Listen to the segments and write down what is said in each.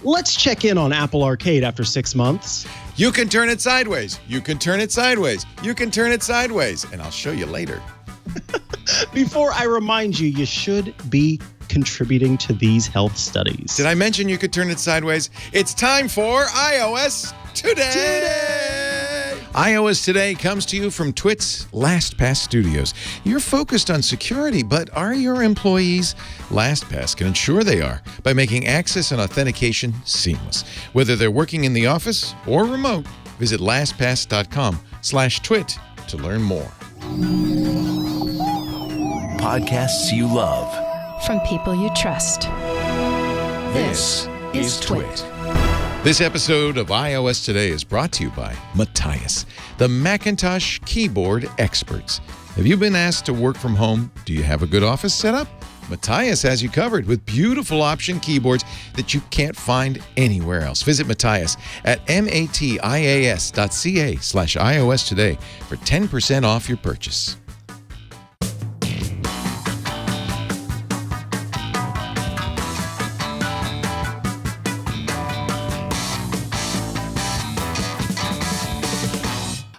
Let's check in on Apple Arcade after 6 months. You can turn it sideways. You can turn it sideways. You can turn it sideways. And I'll show you later. Before I remind you, you should be contributing to these health studies. Did I mention you could turn it sideways? It's time for iOS Today. iOS Today comes to you from Twit's LastPass Studios. You're focused on security, but are your employees? LastPass can ensure they are by making access and authentication seamless. Whether they're working in the office or remote, visit lastpass.com/twit to learn more. Podcasts you love. From people you trust. This is Twit. This episode of iOS Today is brought to you by Matthias, the Macintosh keyboard experts. Have you been asked to work from home? Do you have a good office setup? Matthias has you covered with beautiful option keyboards that you can't find anywhere else. Visit Matthias at matias.ca/iOS Today for 10% off your purchase.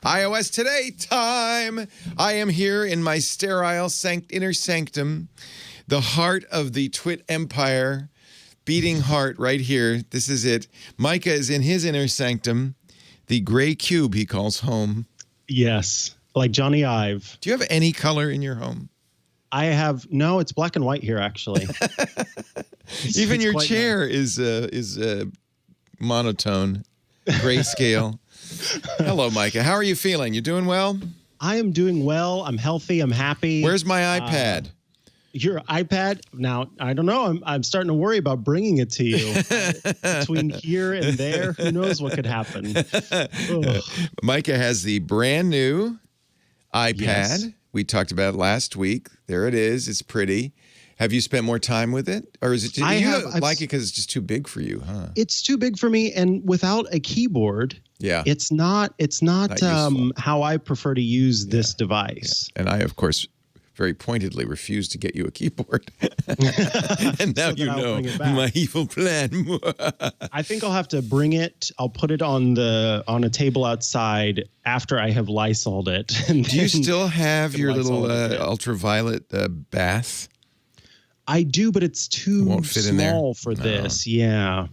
iOS Today time. I am here in my sterile inner sanctum, the heart of the Twit empire, beating heart right here. This is it. Mikah is in his inner sanctum, the gray cube he calls home. Yes, like Johnny Ive. Do you have any color in your home? I have no. It's black and white here, actually. Even your chair nice. is monotone, grayscale. Hello, Mikah. How are you feeling? You doing well? I am doing well. I'm healthy. I'm happy. Where's my iPad? Your iPad? Now, I don't know. I'm starting to worry about bringing it to you. Between here and there, who knows what could happen. Mikah has the brand new iPad. Yes. We talked about it last week. There it is. It's pretty. Have you spent more time with it? Or is it just, you don't like it because it's just too big for you, huh? It's too big for me, and without a keyboard, it's not how I prefer to use this device. Yeah. And I, of course, very pointedly refused to get you a keyboard. And now you know my evil plan. I think I'll have to bring it. I'll put it on a table outside after I have Lysoled it. Do you still have your little ultraviolet bath? I do, but it's too small for this. Yeah.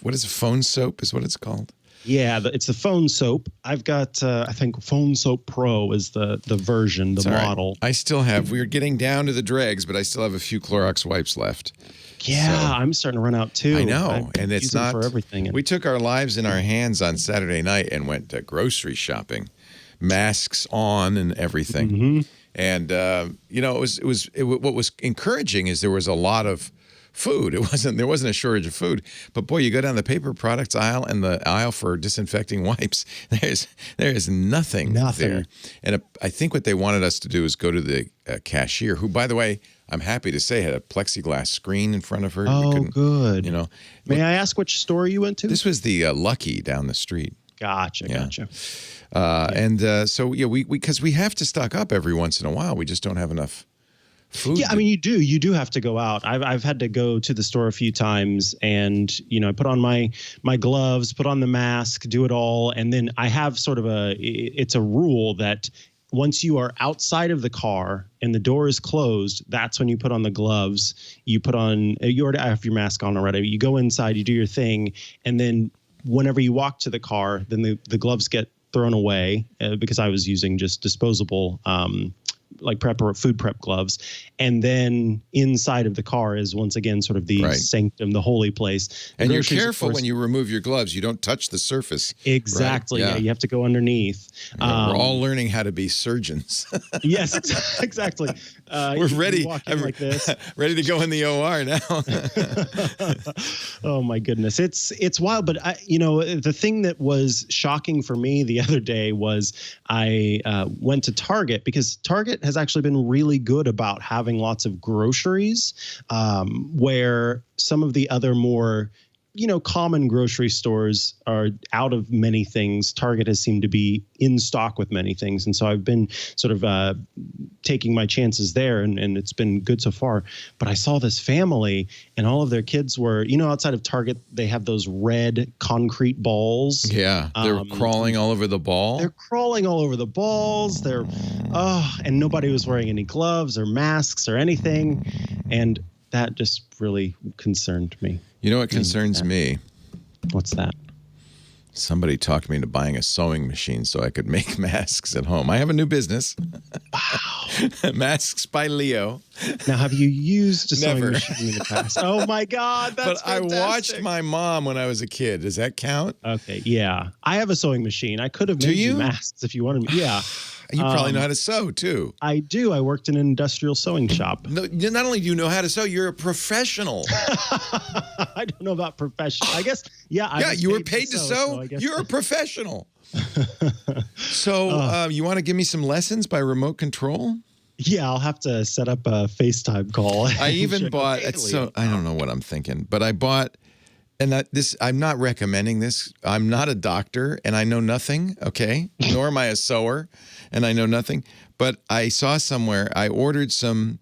What is it? Phone soap is what it's called? Yeah, it's the phone soap. I've got, I think, Phone Soap Pro is the version, the model. Right. I still have, we're getting down to the dregs, but I still have a few Clorox wipes left. Yeah, so, I'm starting to run out too. I know, and it's not for everything. We took our lives in our hands on Saturday night and went grocery shopping, masks on and everything. Mm-hmm. And what was encouraging is there was a lot of food. There wasn't a shortage of food. But boy, you go down the paper products aisle and the aisle for disinfecting wipes. There is nothing there. And I think what they wanted us to do is go to the cashier, who, by the way, I'm happy to say had a plexiglass screen in front of her. Oh, good. You know. May I ask which store you went to? This was the Lucky down the street. Gotcha. So because we have to stock up every once in a while. We just don't have enough food. Yeah, I mean, you do have to go out. I've had to go to the store a few times, and I put on my gloves, put on the mask, do it all, and then I have sort of it's a rule that once you are outside of the car and the door is closed, that's when you put on the gloves. You already have your mask on already. You go inside, you do your thing, and then whenever you walk to the car, then the gloves get thrown away because I was using just disposable food prep gloves. And then inside of the car is once again sort of the sanctum, the holy place. And you're careful when you remove your gloves. You don't touch the surface. Exactly. Right? Yeah, you have to go underneath. We're all learning how to be surgeons. Yes, exactly. We're ready. Like this. Ready to go in the OR now. Oh my goodness. It's wild. But the thing that was shocking for me the other day was I went to Target, because Target has actually been really good about having lots of groceries, where some of the other more common grocery stores are out of many things. Target has seemed to be in stock with many things. And so I've been sort of taking my chances there, and it's been good so far. But I saw this family, and all of their kids were, outside of Target, they have those red concrete balls. Yeah, they're crawling all over the ball. They're crawling all over the balls. And nobody was wearing any gloves or masks or anything. And that just really concerned me. You know what concerns me? What's that? Somebody talked me into buying a sewing machine so I could make masks at home. I have a new business. Wow. Masks by Leo. Now, have you used a sewing Never. machine in the past? Oh, my God. That's fantastic. I watched my mom when I was a kid. Does that count? Okay, yeah. I have a sewing machine. I could have made you masks if you wanted me. Yeah. You probably know how to sew, too. I do. I worked in an industrial sewing shop. No, not only do you know how to sew, you're a professional. I don't know about professional. I guess, yeah. You were paid to sew. You're a professional. So you want to give me some lessons by remote control? Yeah, I'll have to set up a FaceTime call. I even bought, I don't know what I'm thinking, but I bought, and I'm not recommending this. I'm not a doctor, and I know nothing, okay? Nor am I a sewer, and I know nothing. But I saw somewhere, I ordered some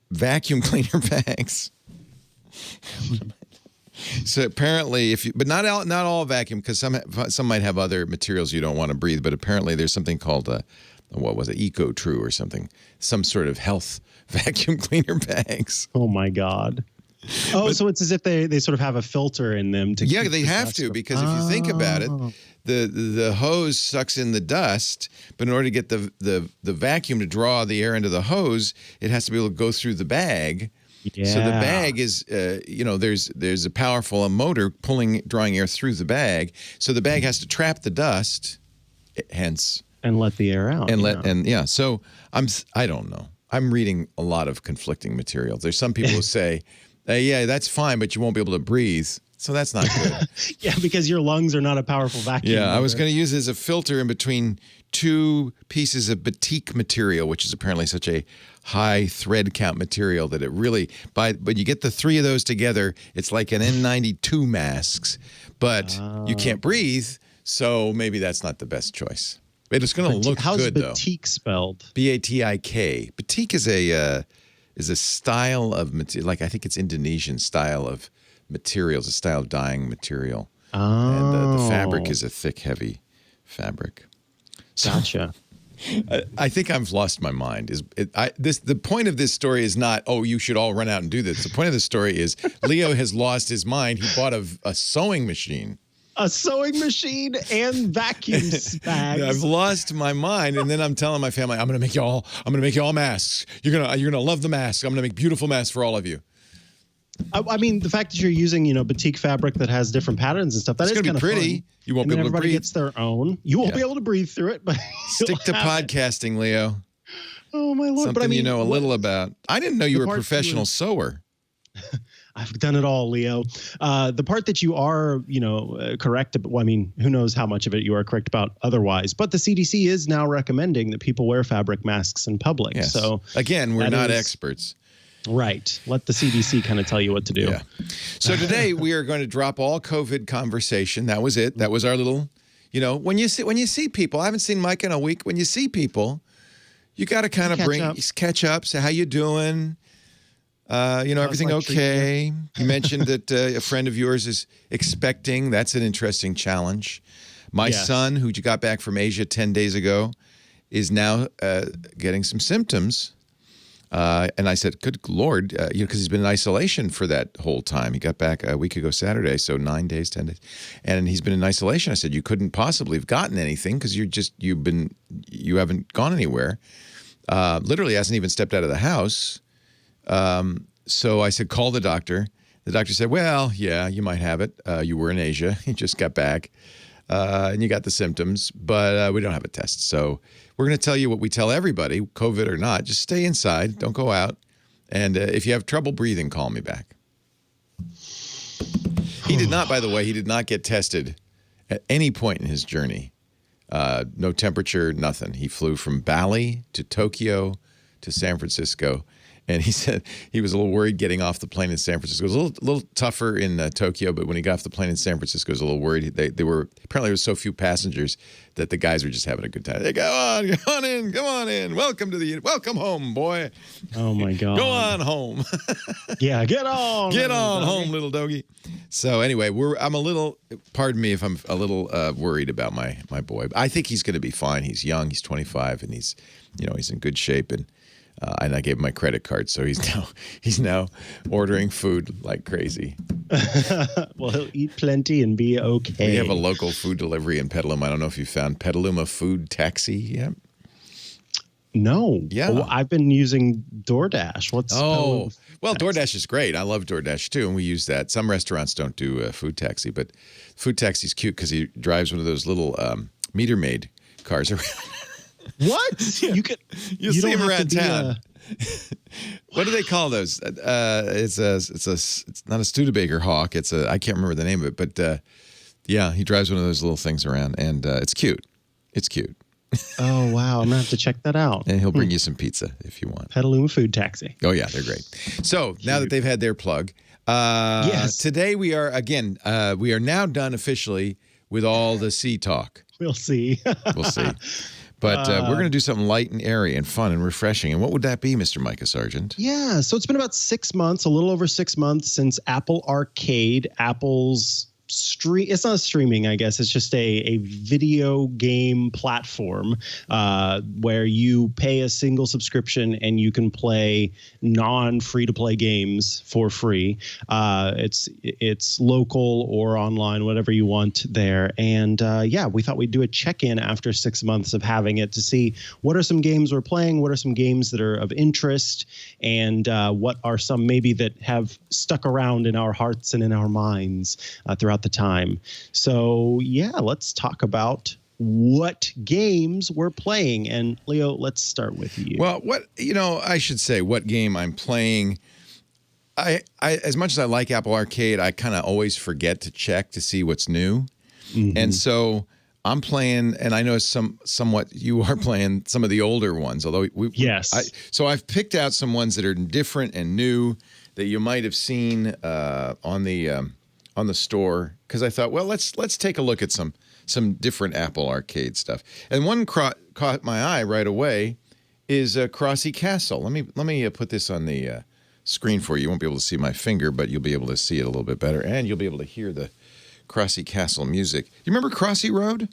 vacuum cleaner bags. So apparently, but not all vacuum, because some might have other materials you don't want to breathe. But apparently, there's something called what was it, Eco True or something, some sort of health vacuum cleaner bags. Oh my God. Oh, so it's as if they sort of have a filter in them to. Yeah, they have to, because if you think about it, the hose sucks in the dust, but in order to get the vacuum to draw the air into the hose, it has to be able to go through the bag. Yeah. So the bag is, there's a powerful motor drawing air through the bag. So the bag has to trap the dust, hence. And let the air out. So I don't know. I'm reading a lot of conflicting materials. There's some people who say, that's fine, but you won't be able to breathe. So that's not good. Yeah, because your lungs are not a powerful vacuum. Yeah, I was going to use it as a filter in between two pieces of batik material, which is apparently such a high thread count material that it really, but you get the three of those together, it's like an N92 masks, but you can't breathe, so maybe that's not the best choice. But it's going to look good, though. How's batik spelled? B-A-T-I-K. Batik is a style of material, like I think it's Indonesian style of materials, a style of dyeing material. Oh. And the fabric is a thick, heavy fabric. Gotcha. I think I've lost my mind. The point of this story is not, you should all run out and do this. The point of the story is Leo has lost his mind. He bought a sewing machine. A sewing machine and vacuum bags. I've lost my mind, and then I'm telling my family, I'm gonna make you all masks. You're gonna love the masks. I'm gonna make beautiful masks for all of you. I mean, the fact that you're using, batik fabric that has different patterns and stuff, that's going to be pretty. Fun. You won't be able to breathe. Everybody gets their own. You won't be able to breathe through it, but stick to podcasting, Leo. Oh my Lord! Something you know a little about. I didn't know you were a professional sewer. I've done it all, Leo. The part that you are, correct. Well, I mean, who knows how much of it you are correct about otherwise. But the CDC is now recommending that people wear fabric masks in public. Yes. So again, we're not experts. Right. Let the CDC kind of tell you what to do. Yeah. So today we are going to drop all COVID conversation. That was it. That was our little, when you see people, I haven't seen Mikah in a week. When you see people, you got to kind of catch up, say, how you doing? Everything okay? You mentioned that a friend of yours is expecting. That's an interesting challenge. My son, who got back from Asia 10 days ago, is now getting some symptoms. And I said, good Lord, because he's been in isolation for that whole time. He got back a week ago Saturday, so 9 days, 10 days. And he's been in isolation. I said, you couldn't possibly have gotten anything because you haven't gone anywhere. Literally hasn't even stepped out of the house. So I said, call the doctor. The doctor said, well, yeah, you might have it. You were in Asia. You just got back. And you got the symptoms, but we don't have a test. So we're going to tell you what we tell everybody, COVID or not. Just stay inside. Don't go out. And if you have trouble breathing, call me back. He did not, by the way, he did not get tested at any point in his journey. No temperature, nothing. He flew from Bali to Tokyo to San Francisco. And he said he was a little worried getting off the plane in San Francisco. It was a little tougher in Tokyo, but when he got off the plane in San Francisco, he was a little worried. They were apparently there were so few passengers that the guys were just having a good time. They go on, come on in. Welcome home, boy. Oh my God. Go on home. Yeah, get on. Get on home, little doggy. So anyway, pardon me if I'm a little worried about my boy. I think he's going to be fine. He's young. He's 25, and he's in good shape. And I gave him my credit card, so he's now ordering food like crazy. Well, he'll eat plenty and be okay. We have a local food delivery in Petaluma. I don't know if you found Petaluma Food Taxi yet. No. Yeah. Oh, I've been using DoorDash. Well, DoorDash is great. I love DoorDash too, and we use that. Some restaurants don't do food taxi, but food taxi's cute because he drives one of those little meter maid cars around. What? Yeah. You see him around town. What do they call those? It's not a Studebaker Hawk. I can't remember the name of it, but yeah, he drives one of those little things around, and it's cute. It's cute. Oh wow, I'm gonna have to check that out. And he'll bring you some pizza if you want. Petaluma Food Taxi. Oh yeah, they're great. So now that they've had their plug, yes. Today we are now done officially with all the sea talk. We'll see. We'll see. But we're going to do something light and airy and fun and refreshing. And what would that be, Mr. Mikah Sargent? Yeah, so it's been about 6 months, a little over 6 months since Apple Arcade, Apple's it's not streaming, I guess. It's just a video game platform where you pay a single subscription and you can play non-free-to-play games for free. It's local or online, whatever you want there. And yeah, we thought we'd do a check-in after 6 months of having it to see what are some games we're playing, what are some games that are of interest, and what are some maybe that have stuck around in our hearts and in our minds throughout the time. So yeah, let's talk about what games we're playing. And Leo, let's start with you. Well, I should say what game I'm playing. I as much as I like Apple Arcade, I kind of always forget to check to see what's new. Mm-hmm. And so I'm playing, and I know somewhat you are playing some of the older ones, although yes. So I've picked out some ones that are different and new that you might have seen on the store, because I thought, well, let's take a look at some different Apple Arcade stuff. And one caught my eye right away is Crossy Castle. Let me put this on the screen for you. You won't be able to see my finger, but you'll be able to see it a little bit better, and you'll be able to hear the Crossy Castle music. You remember Crossy Road?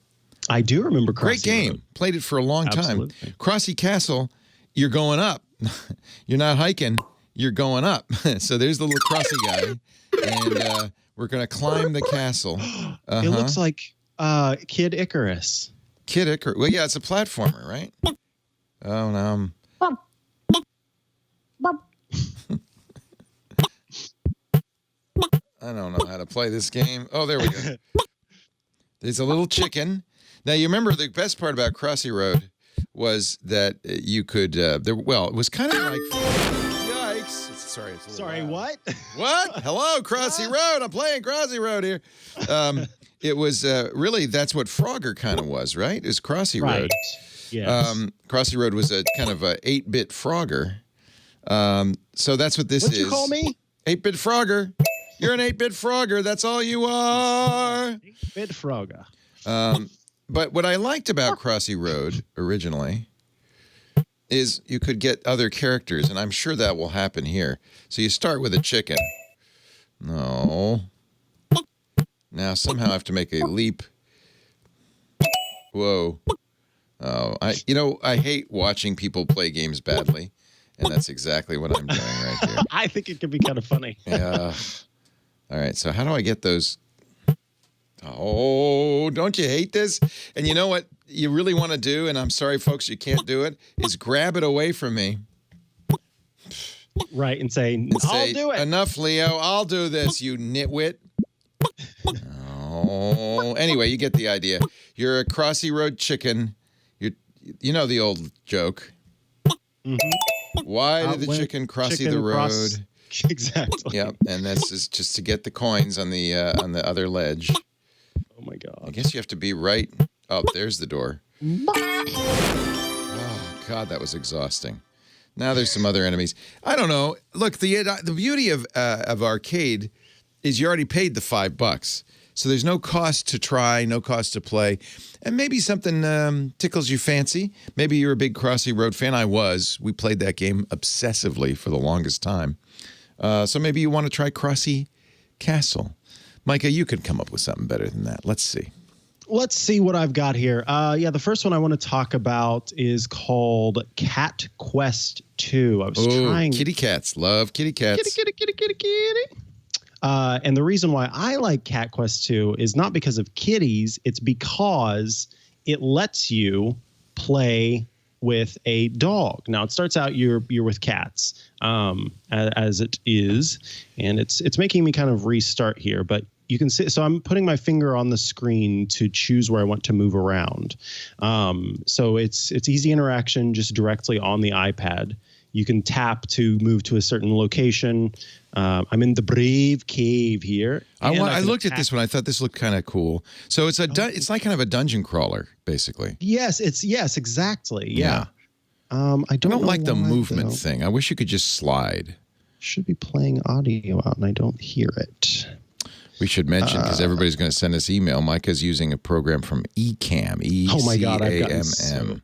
I do remember Crossy Great game. Road. Played it for a long time. Absolutely. Crossy Castle, you're going up. You're not hiking. You're going up. So there's the little Crossy guy, and we're going to climb the castle. It looks like Kid Icarus. Kid Icarus. Well, yeah, it's a platformer, right? Oh, no. I don't know how to play this game. Oh, there we go. There's a little chicken. Now, you remember the best part about Crossy Road was that you could, it was kind of like... Yikes. Sorry, what? What? Hello, Crossy Road. I'm playing Crossy Road here. It was really, that's what Frogger kind of was, right? It was Crossy Road. Yes. Crossy Road was a kind of a 8-bit Frogger. So that's what this is. What'd you call me? 8-bit Frogger. You're an 8-bit Frogger. That's all you are. 8-bit Frogger. But what I liked about Crossy Road originally is you could get other characters, and I'm sure that will happen here. So you start with a chicken. No. Now somehow I have to make a leap. Whoa. Oh, I hate watching people play games badly, and that's exactly what I'm doing right here. I think it could be kind of funny. Yeah. All right, so how do I get those? Oh, don't you hate this? And you know what you really want to do, and I'm sorry, folks, you can't do it, is grab it away from me. Right, and say, I'll do it. Enough, Leo. I'll do this, you nitwit. Oh, anyway, you get the idea. You're a Crossy Road chicken. You know the old joke. Mm-hmm. Why did the chicken crossy the road? Exactly. Yeah, and this is just to get the coins on the other ledge. Oh my God! I guess you have to be right. Oh, there's the door. Oh God, that was exhausting. Now there's some other enemies. I don't know. Look, the beauty of arcade is you already paid the $5. So there's no cost to try, no cost to play. And maybe something tickles your fancy. Maybe you're a big Crossy Road fan. I was. We played that game obsessively for the longest time. So maybe you want to try Crossy Castle. Mikah, you could come up with something better than that. Let's see. Let's see what I've got here. The first one I want to talk about is called Cat Quest 2. I was trying... Kitty cats. Love kitty cats. Kitty. And the reason why I like Cat Quest 2 is not because of kitties. It's because it lets you play with a dog. Now, it starts out you're with cats, as it is, and it's making me kind of restart here. But you can see, so I'm putting my finger on the screen to choose where I want to move around. So it's easy interaction just directly on the iPad. You can tap to move to a certain location. I'm in the Brave Cave here. I looked at this one. I thought this looked kind of cool. So it's it's like kind of a dungeon crawler, basically. Yes, exactly. Yeah. I don't like the movement thing. I wish you could just slide. Should be playing audio out, and I don't hear it. We should mention, because everybody's going to send us email, Micah's using a program from Ecamm. E-C-A-M-M. Oh my God, I've gotten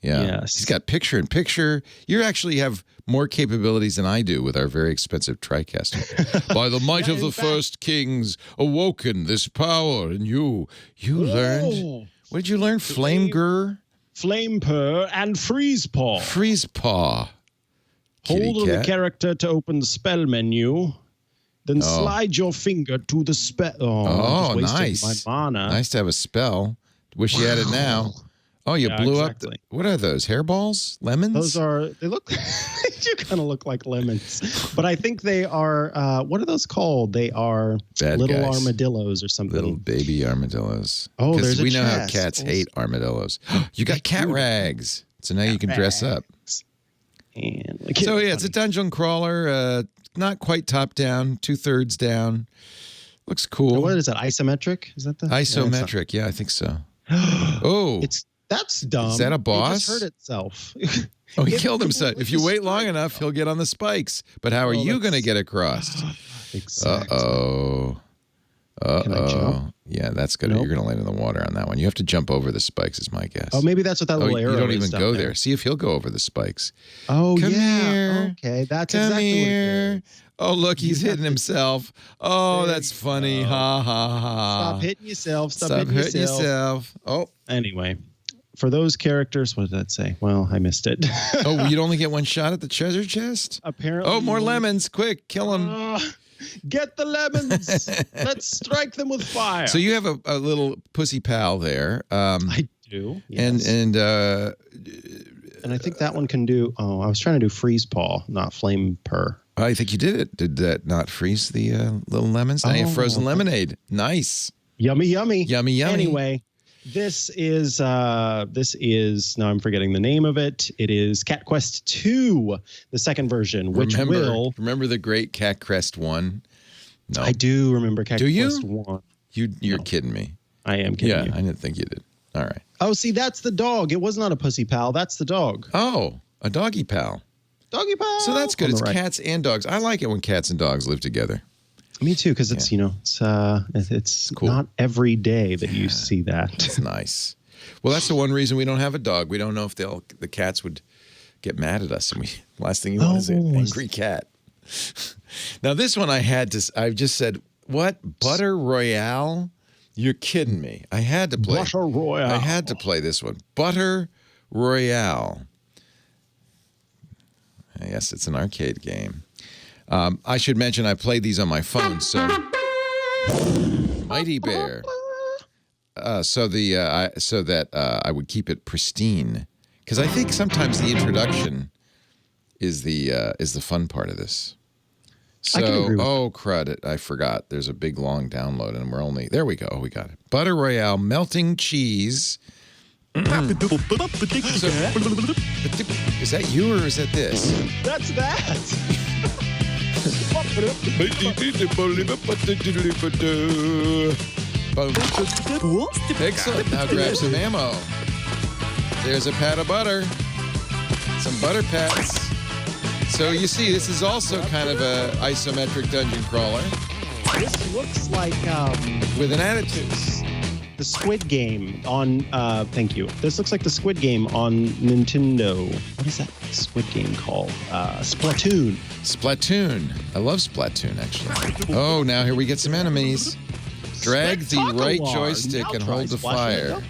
Yeah. Yes. He's got picture-in-picture. You actually have more capabilities than I do with our very expensive TriCaster. By the might of the first kings, awoken this power, and you learned... What did you learn? Flamegur? Flamepur and Freeze Paw. Freeze Paw. Hold on the character to open the spell menu. Then slide your finger to the spell. Oh, nice. My mana. Nice to have a spell. Wish you had it now. Oh, you blew up. What are those? Hairballs? Lemons? They look, they do kind of look like lemons. But I think they are, what are those called? They are Bad little guys. Armadillos or something. Little baby armadillos. Oh, there's a we know how chest. cats hate armadillos. You got cat rags. So now you can dress up. And it's a dungeon crawler. Not quite top down, 2/3 down. Looks cool. What is that? Isometric? Is that the isometric? Yeah, I think so. That's dumb. Is that a boss? It just hurt itself. Oh, he killed himself. If you wait long enough, he'll get on the spikes. But how are you going to get across? Exactly. Can I jump? Yeah, that's good. Nope. You're going to land in the water on that one. You have to jump over the spikes, is my guess. Oh, maybe that's what that little arrow is. You don't even go there. See if he'll go over the spikes. Oh, Come yeah. Here. Okay, that's Come exactly here. what it is. Oh, look, he's hitting himself. Oh, that's funny. Ha, ha, ha. Stop hitting yourself. Stop hitting yourself. Oh. Anyway, for those characters, what did that say? Well, I missed it. Oh, you'd only get one shot at the treasure chest? Apparently. Oh, more lemons. Quick, kill them. Get the lemons. Let's strike them with fire. So you have a little pussy pal there. I do. Yes. And I think that one can do. Oh, I was trying to do freeze paw, not flame purr. I think you did it. Did that not freeze the little lemons? Now you have frozen lemonade. Nice. Yummy, yummy. Yummy, yummy. Anyway, this is now I'm forgetting the name of it. It is Cat Quest 2, the second version, which remember the great Cat Quest 1? No. I do remember Cat Quest 1. You're kidding me. I am kidding you. I didn't think you did. All right. Oh, see, that's the dog. It was not a pussy pal. That's the dog. Oh, a doggy pal. Doggy pal. So that's good. It's cats and dogs. I like it when cats and dogs live together. Me too, because it's it's cool. Not every day that you see that. It's nice. Well, that's the one reason we don't have a dog. We don't know if the cats would get mad at us. And last thing you want is an angry cat. Now this one I just said, what? Butter Royale? You're kidding me. I had to play. Butter Royale. I had to play this one. Butter Royale. Yes, it's an arcade game. I should mention I played these on my phone, so Mighty Bear. So that I would keep it pristine, because I think sometimes the introduction is the fun part of this. So, crud, I forgot. There's a big long download, and there we go. We got it. Butter Royale, melting cheese. Is that you or is that this? That's that. Excellent. Now grab some ammo. There's a pat of butter. Some butter pats. So you see, this is also kind of a isometric dungeon crawler This looks like with an attitude. the Squid Game on. Thank you. This looks like the Squid Game on Nintendo. What is that Squid Game called? Splatoon. Splatoon. I love Splatoon, actually. Oh, now here we get some enemies. Drag the right joystick and hold the fire.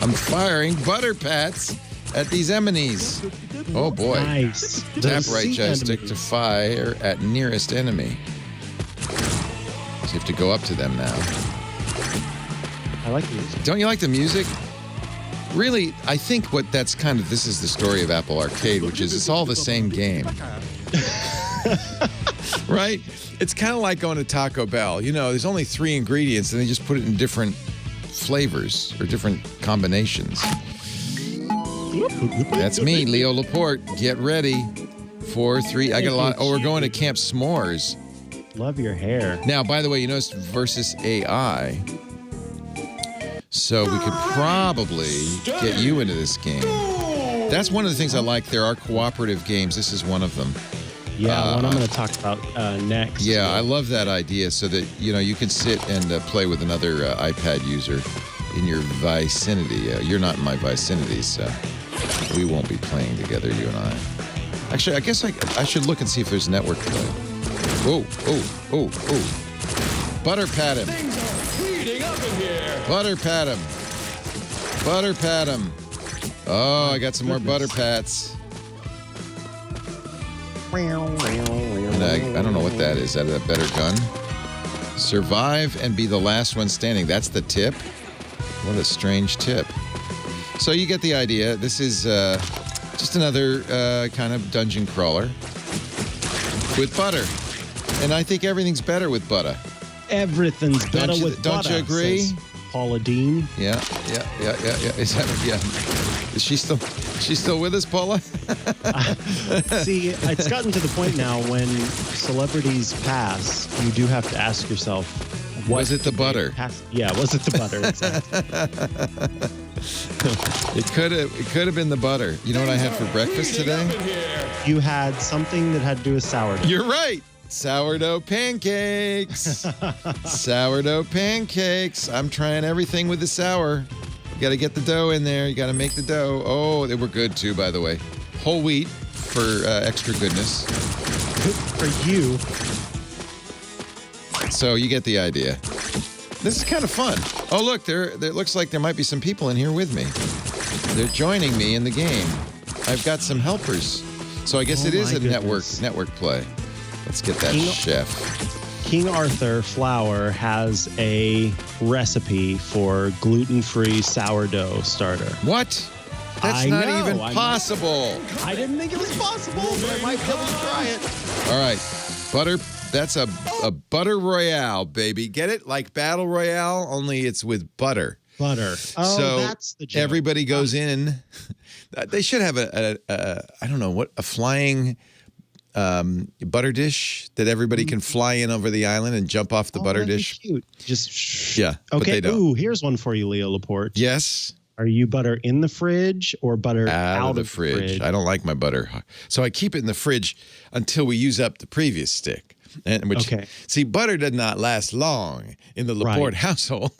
I'm firing butter pats at these enemies. Oh boy. Nice. Tap right joystick to fire at nearest enemy. So you have to go up to them now. I like these. Don't you like the music? Really, I think this is the story of Apple Arcade, which is it's all the same game. Right? It's kind of like going to Taco Bell. You know, there's only 3 ingredients and they just put it in different flavors or different combinations. That's me, Leo Laporte. Get ready. 4, 3. I got a lot. Oh, we're going to Camp S'mores. Love your hair. Now, by the way, you notice versus AI. So we could probably get you into this game. That's one of the things I like. There are cooperative games. This is one of them. Yeah, one I'm going to talk about next. Yeah, I love that idea so that, you can sit and play with another iPad user in your vicinity. You're not in my vicinity, so we won't be playing together, you and I. Actually, I guess I should look and see if there's network play. Oh. Butter pat him. Things are heating up in here. Butter pat him. Butter pat him. Oh, I got some more butter pats. And I don't know what that is. Is that a better gun? Survive and be the last one standing. That's the tip? What a strange tip. So you get the idea. This is just another kind of dungeon crawler with butter. And I think everything's better with butter. Everything's better with butter. Don't you agree? Says Paula Dean. Yeah. Is that, yeah. Is she still with us, Paula? See, it's gotten to the point now when celebrities pass, you do have to ask yourself, was it the butter? Yeah, was it the butter? Exactly. It could have been the butter. You know what I had for breakfast today? You had something that had to do with sourdough. You're right. Sourdough pancakes. Sourdough pancakes. I'm trying everything with the sour. You got to get the dough in there. You got to make the dough. Oh, they were good too, by the way. Whole wheat for extra goodness. Good for you. So you get the idea. This is kind of fun. Oh, look, there looks like there might be some people in here with me. They're joining me in the game. I've got some helpers. So I guess it is a network play. Let's get that chef. King Arthur Flour has a recipe for gluten-free sourdough starter. What? That's not even possible. I didn't think it was possible, but I might be able to try it. All right. Butter. That's a butter Royale, baby. Get it? Like Battle Royale, only it's with butter. Butter. Oh, so that's the joke. Everybody goes in. They should have a flying butter dish that everybody can fly in over the island and jump off the butter dish. Cute. Just yeah. Okay. But they don't. Ooh, here's one for you, Leo Laporte. Yes. Are you butter in the fridge or butter out of the fridge? I don't like my butter, so I keep it in the fridge until we use up the previous stick. See, butter did not last long in the Laporte household.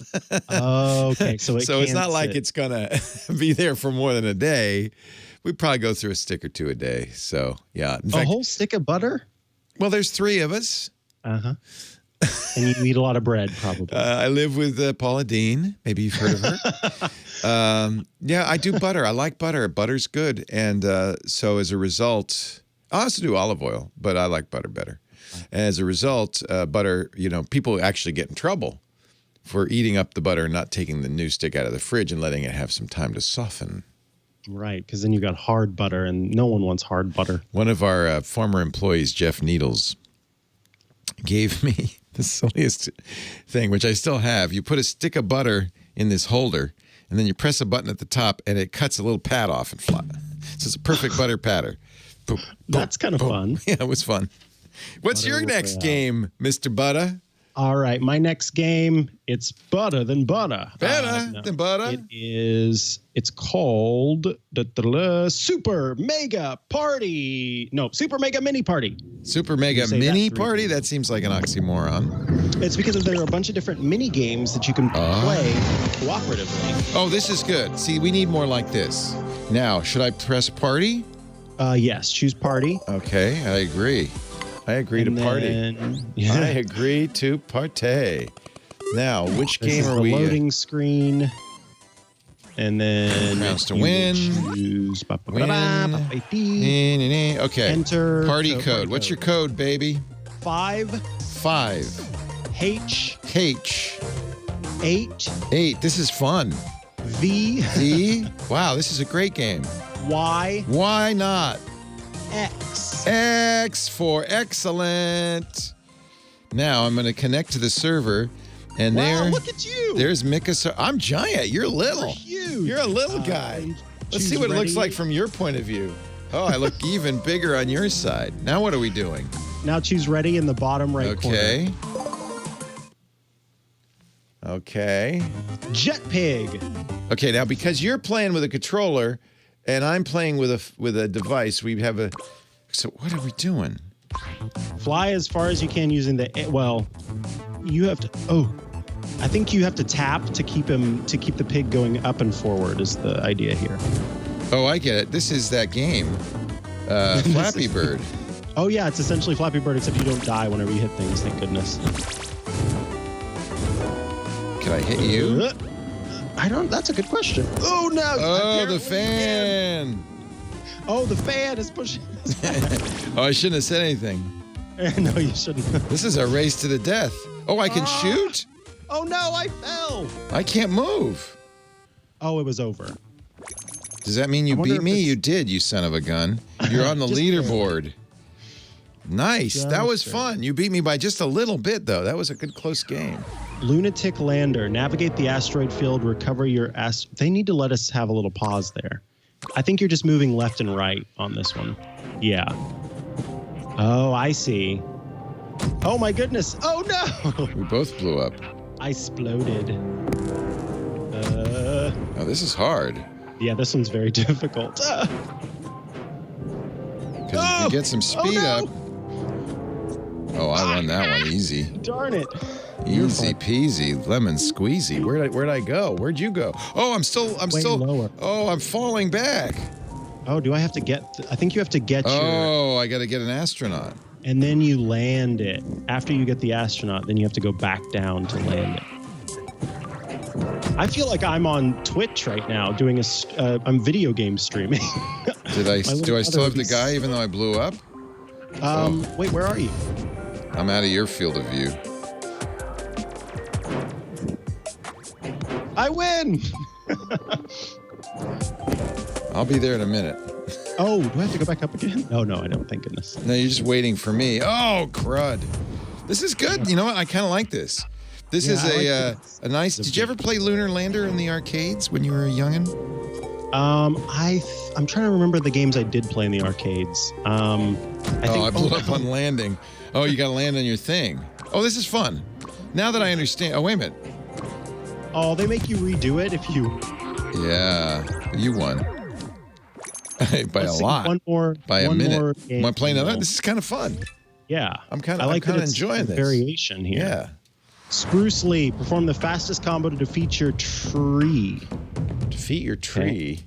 Okay, so it's not like it's gonna be there for more than a day. We probably go through a stick or two a day. So yeah, in fact, whole stick of butter. Well, there's 3 of us. And you eat a lot of bread, probably. I live with Paula Dean. Maybe you've heard of her. Yeah, I do butter. I like butter. Butter's good, and so as a result, I also do olive oil, but I like butter better. As a result, butter, people actually get in trouble for eating up the butter and not taking the new stick out of the fridge and letting it have some time to soften. Right, because then you got hard butter, and no one wants hard butter. One of our former employees, Jeff Needles, gave me the silliest thing, which I still have. You put a stick of butter in this holder, and then you press a button at the top, and it cuts a little pad off and fly. So it's a perfect butter patter. Boom, boom, That's kind of fun. Yeah, it was fun. What's your next game, Mr. Butter? All right, my next game, it's better than butter. Better than butter? It's called Super Mega Party. No, Super Mega Mini Party. Super Mega Mini Party? That seems like an oxymoron. It's because there are a bunch of different mini games that you can play cooperatively. Oh, this is good. See, we need more like this. Now, should I press party? Yes, choose party. Okay, I agree. I agree to party. I agree to partay. Now, which game are we? The loading screen. And then rounds to win. Choose Win. Okay. Enter. Party code. What's your code, baby? 5 H 8 This is fun. V Wow, this is a great game. Y Why not? X. X for excellent. Now I'm going to connect to the server, and look at you. There's Mikah. I'm giant. You're little. You're huge. You're a little guy. Let's see what it looks like from your point of view. Oh, I look even bigger on your side. Now what are we doing? Now choose ready in the bottom right corner. Okay. Jet Pig. Okay, now because you're playing with a controller and I'm playing with a device, we have a. So what are we doing? Fly as far as you can using the. Well, you have to. Oh, I think you have to tap to keep the pig going up and forward. Is the idea here? Oh, I get it. This is that game, Flappy Bird. Oh yeah, it's essentially Flappy Bird, except you don't die whenever you hit things. Thank goodness. Can I hit you? I don't. That's a good question. Oh no! Oh, the fan! Oh, the fan is pushing. Oh, I shouldn't have said anything. No, you shouldn't. This is a race to the death. Oh, I can shoot? Oh no, I fell. I can't move. Oh, it was over. Does that mean you beat me? You did, you son of a gun. You're on the leaderboard. Nice. That was fun. You beat me by just a little bit, though. That was a good close game. Lunatic Lander. Navigate the asteroid field. Recover your They need to let us have a little pause there. I think you're just moving left and right on this one. Yeah. Oh, I see. Oh, my goodness. Oh, no. We both blew up. I exploded. Oh, this is hard. Yeah, this one's very difficult. Because if you get some speed up. Oh, I won that one easy. Darn it. Easy peasy, lemon squeezy. Where'd I go? Where'd you go? Oh, I'm still lower. Oh, I'm falling back. Oh, do I have to get I think you have to get I got to get an astronaut. And then you land it. After you get the astronaut, then you have to go back down to land it. I feel like I'm on Twitch right now doing I'm video game streaming. Do I still have the guy even though I blew up? Wait, where are you? I'm out of your field of view. I win! I'll be there in a minute. Oh, do I have to go back up again? Oh, no, I don't, thank goodness. No, you're just waiting for me. Oh, crud. This is good. You know what? I kind of like this. This is a nice... Did you ever play Lunar Lander in the arcades when you were a youngin'? I'm trying to remember the games I did play in the arcades. I blew up on landing. Oh, you got to land on your thing. Oh, this is fun. Now that I understand... Oh, wait a minute. Oh, they make you redo it if you... Yeah, you won. By a lot. One more. By a minute. Am I playing another? This is kind of fun. Yeah. I like kind of enjoying this. Variation here. Yeah. Spruce Lee, perform the fastest combo to defeat your tree. Defeat your tree.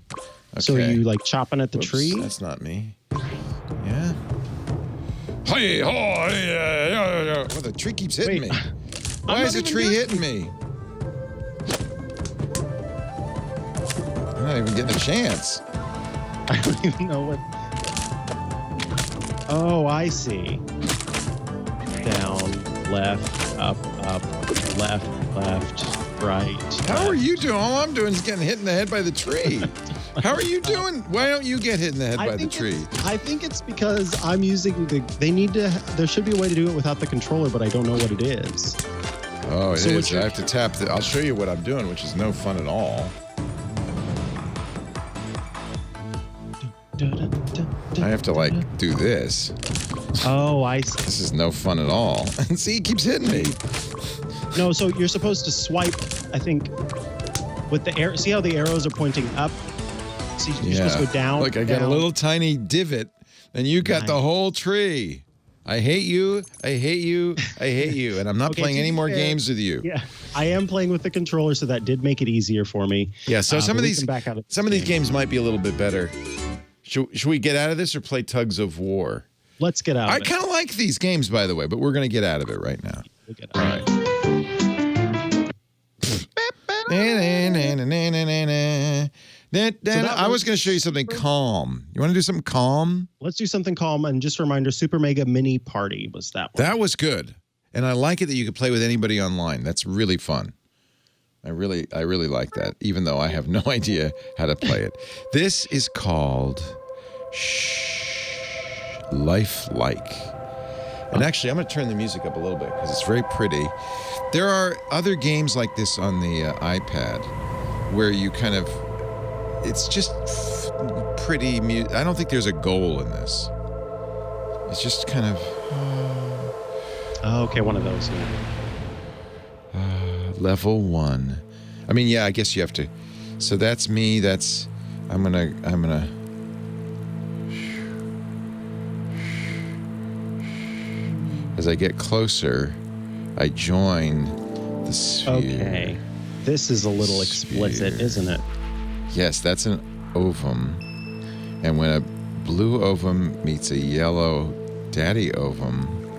Okay. So you like chopping at the tree? That's not me. Yeah. Hey, oh, yeah. Well, the tree keeps hitting me. Why is the tree hitting me? I'm not even getting a chance. I don't even know what. Oh, I see. Down, left, up, left, right. How are you doing? All I'm doing is getting hit in the head by the tree. How are you doing? Why don't you get hit in the head by the tree? I think it's because I'm using there should be a way to do it without the controller, but I don't know what it is. Oh, it is. I have to tap I'll show you what I'm doing, which is no fun at all. I have to like do this. Oh, I see. This is no fun at all. And see, he keeps hitting me. No, so you're supposed to swipe, I think, with the arrow. See how the arrows are pointing up? See, you're supposed to go down. Look, I got a little tiny divot, and you got the whole tree. I hate you. I hate you. I hate you. And I'm not playing any more games with you. Yeah, I am playing with the controller, so that did make it easier for me. Yeah, so some of these games might be a little bit better. Should we get out of this or play Tugs of War? Let's get out of it. I kind of like these games, by the way, but we're going to get out of it right now. We'll get out of it. I was going to show you something calm. You want to do something calm? Let's do something calm. And just a reminder, Super Mega Mini Party was that one. That was good. And I like it that you could play with anybody online. That's really fun. I really like that, even though I have no idea how to play it. This is called Lifelike. And actually, I'm going to turn the music up a little bit because it's very pretty. There are other games like this on the iPad where you kind of, it's just pretty music. I don't think there's a goal in this. It's just kind of... Oh, okay, one of those. Level 1. I mean, yeah, I guess you have to. So that's me. That's... I'm gonna... As I get closer, I join the sphere. Okay. This is a little explicit, isn't it? Yes, that's an ovum. And when a blue ovum meets a yellow daddy ovum,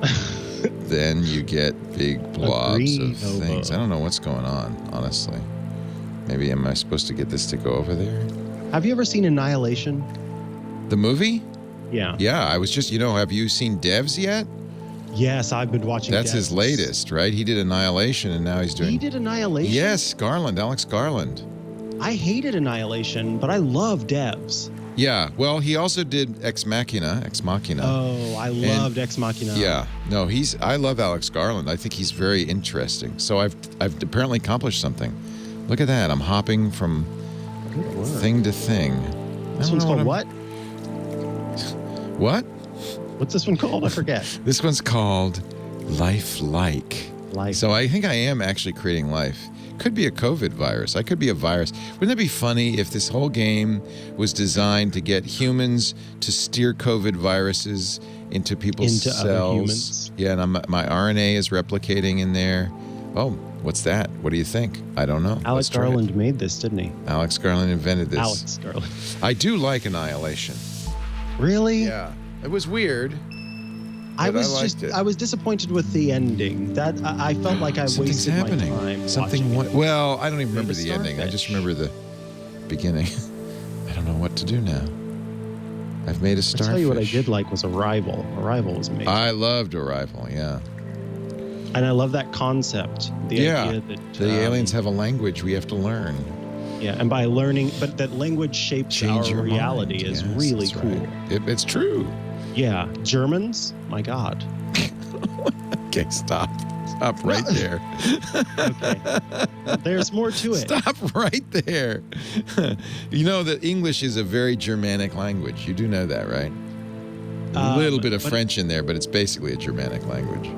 then you get big blobs of things. I don't know what's going on, honestly. Maybe am I supposed to get this to go over there? Have you ever seen Annihilation? The movie? Yeah. Yeah, I was just, have you seen Devs yet? Yes, I've been watching That's Devs. his latest, right? He did Annihilation, and now he's doing... He did Annihilation? Yes, Alex Garland. I hated Annihilation, but I love Devs. Yeah, well, he also did Ex Machina. Oh, I loved Ex Machina. Yeah, no, I love Alex Garland. I think he's very interesting. So I've apparently accomplished something. Look at that. I'm hopping from thing to thing. This one's called what? What? What's this one called? I forget. This one's called Lifelike. So I think I am actually creating life. Could be a COVID virus. I could be a virus. Wouldn't it be funny if this whole game was designed to get humans to steer COVID viruses into people's cells? Other humans. Yeah, and my RNA is replicating in there. Oh, what's that? What do you think? I don't know. Alex Garland made this, didn't he? Alex Garland invented this. Alex Garland. I do like Annihilation. Really? Yeah. It was weird. I was disappointed with the ending. That I felt like I wasted my time. Well, I don't even remember the ending. I just remember the beginning. I don't know what to do now. I've made a starfish. I'll tell you what I did like was Arrival. Arrival was amazing. I loved Arrival, yeah. And I love that concept. The idea that the aliens have a language we have to learn. Yeah, and by learning, but that language shapes our reality is really cool. Right. It's true. Yeah, Germans, my God. Okay, stop right there. Okay, there's more to it. Stop right there. You know that English is a very Germanic language. You do know that, right? A little bit of French in there, but it's basically a Germanic language.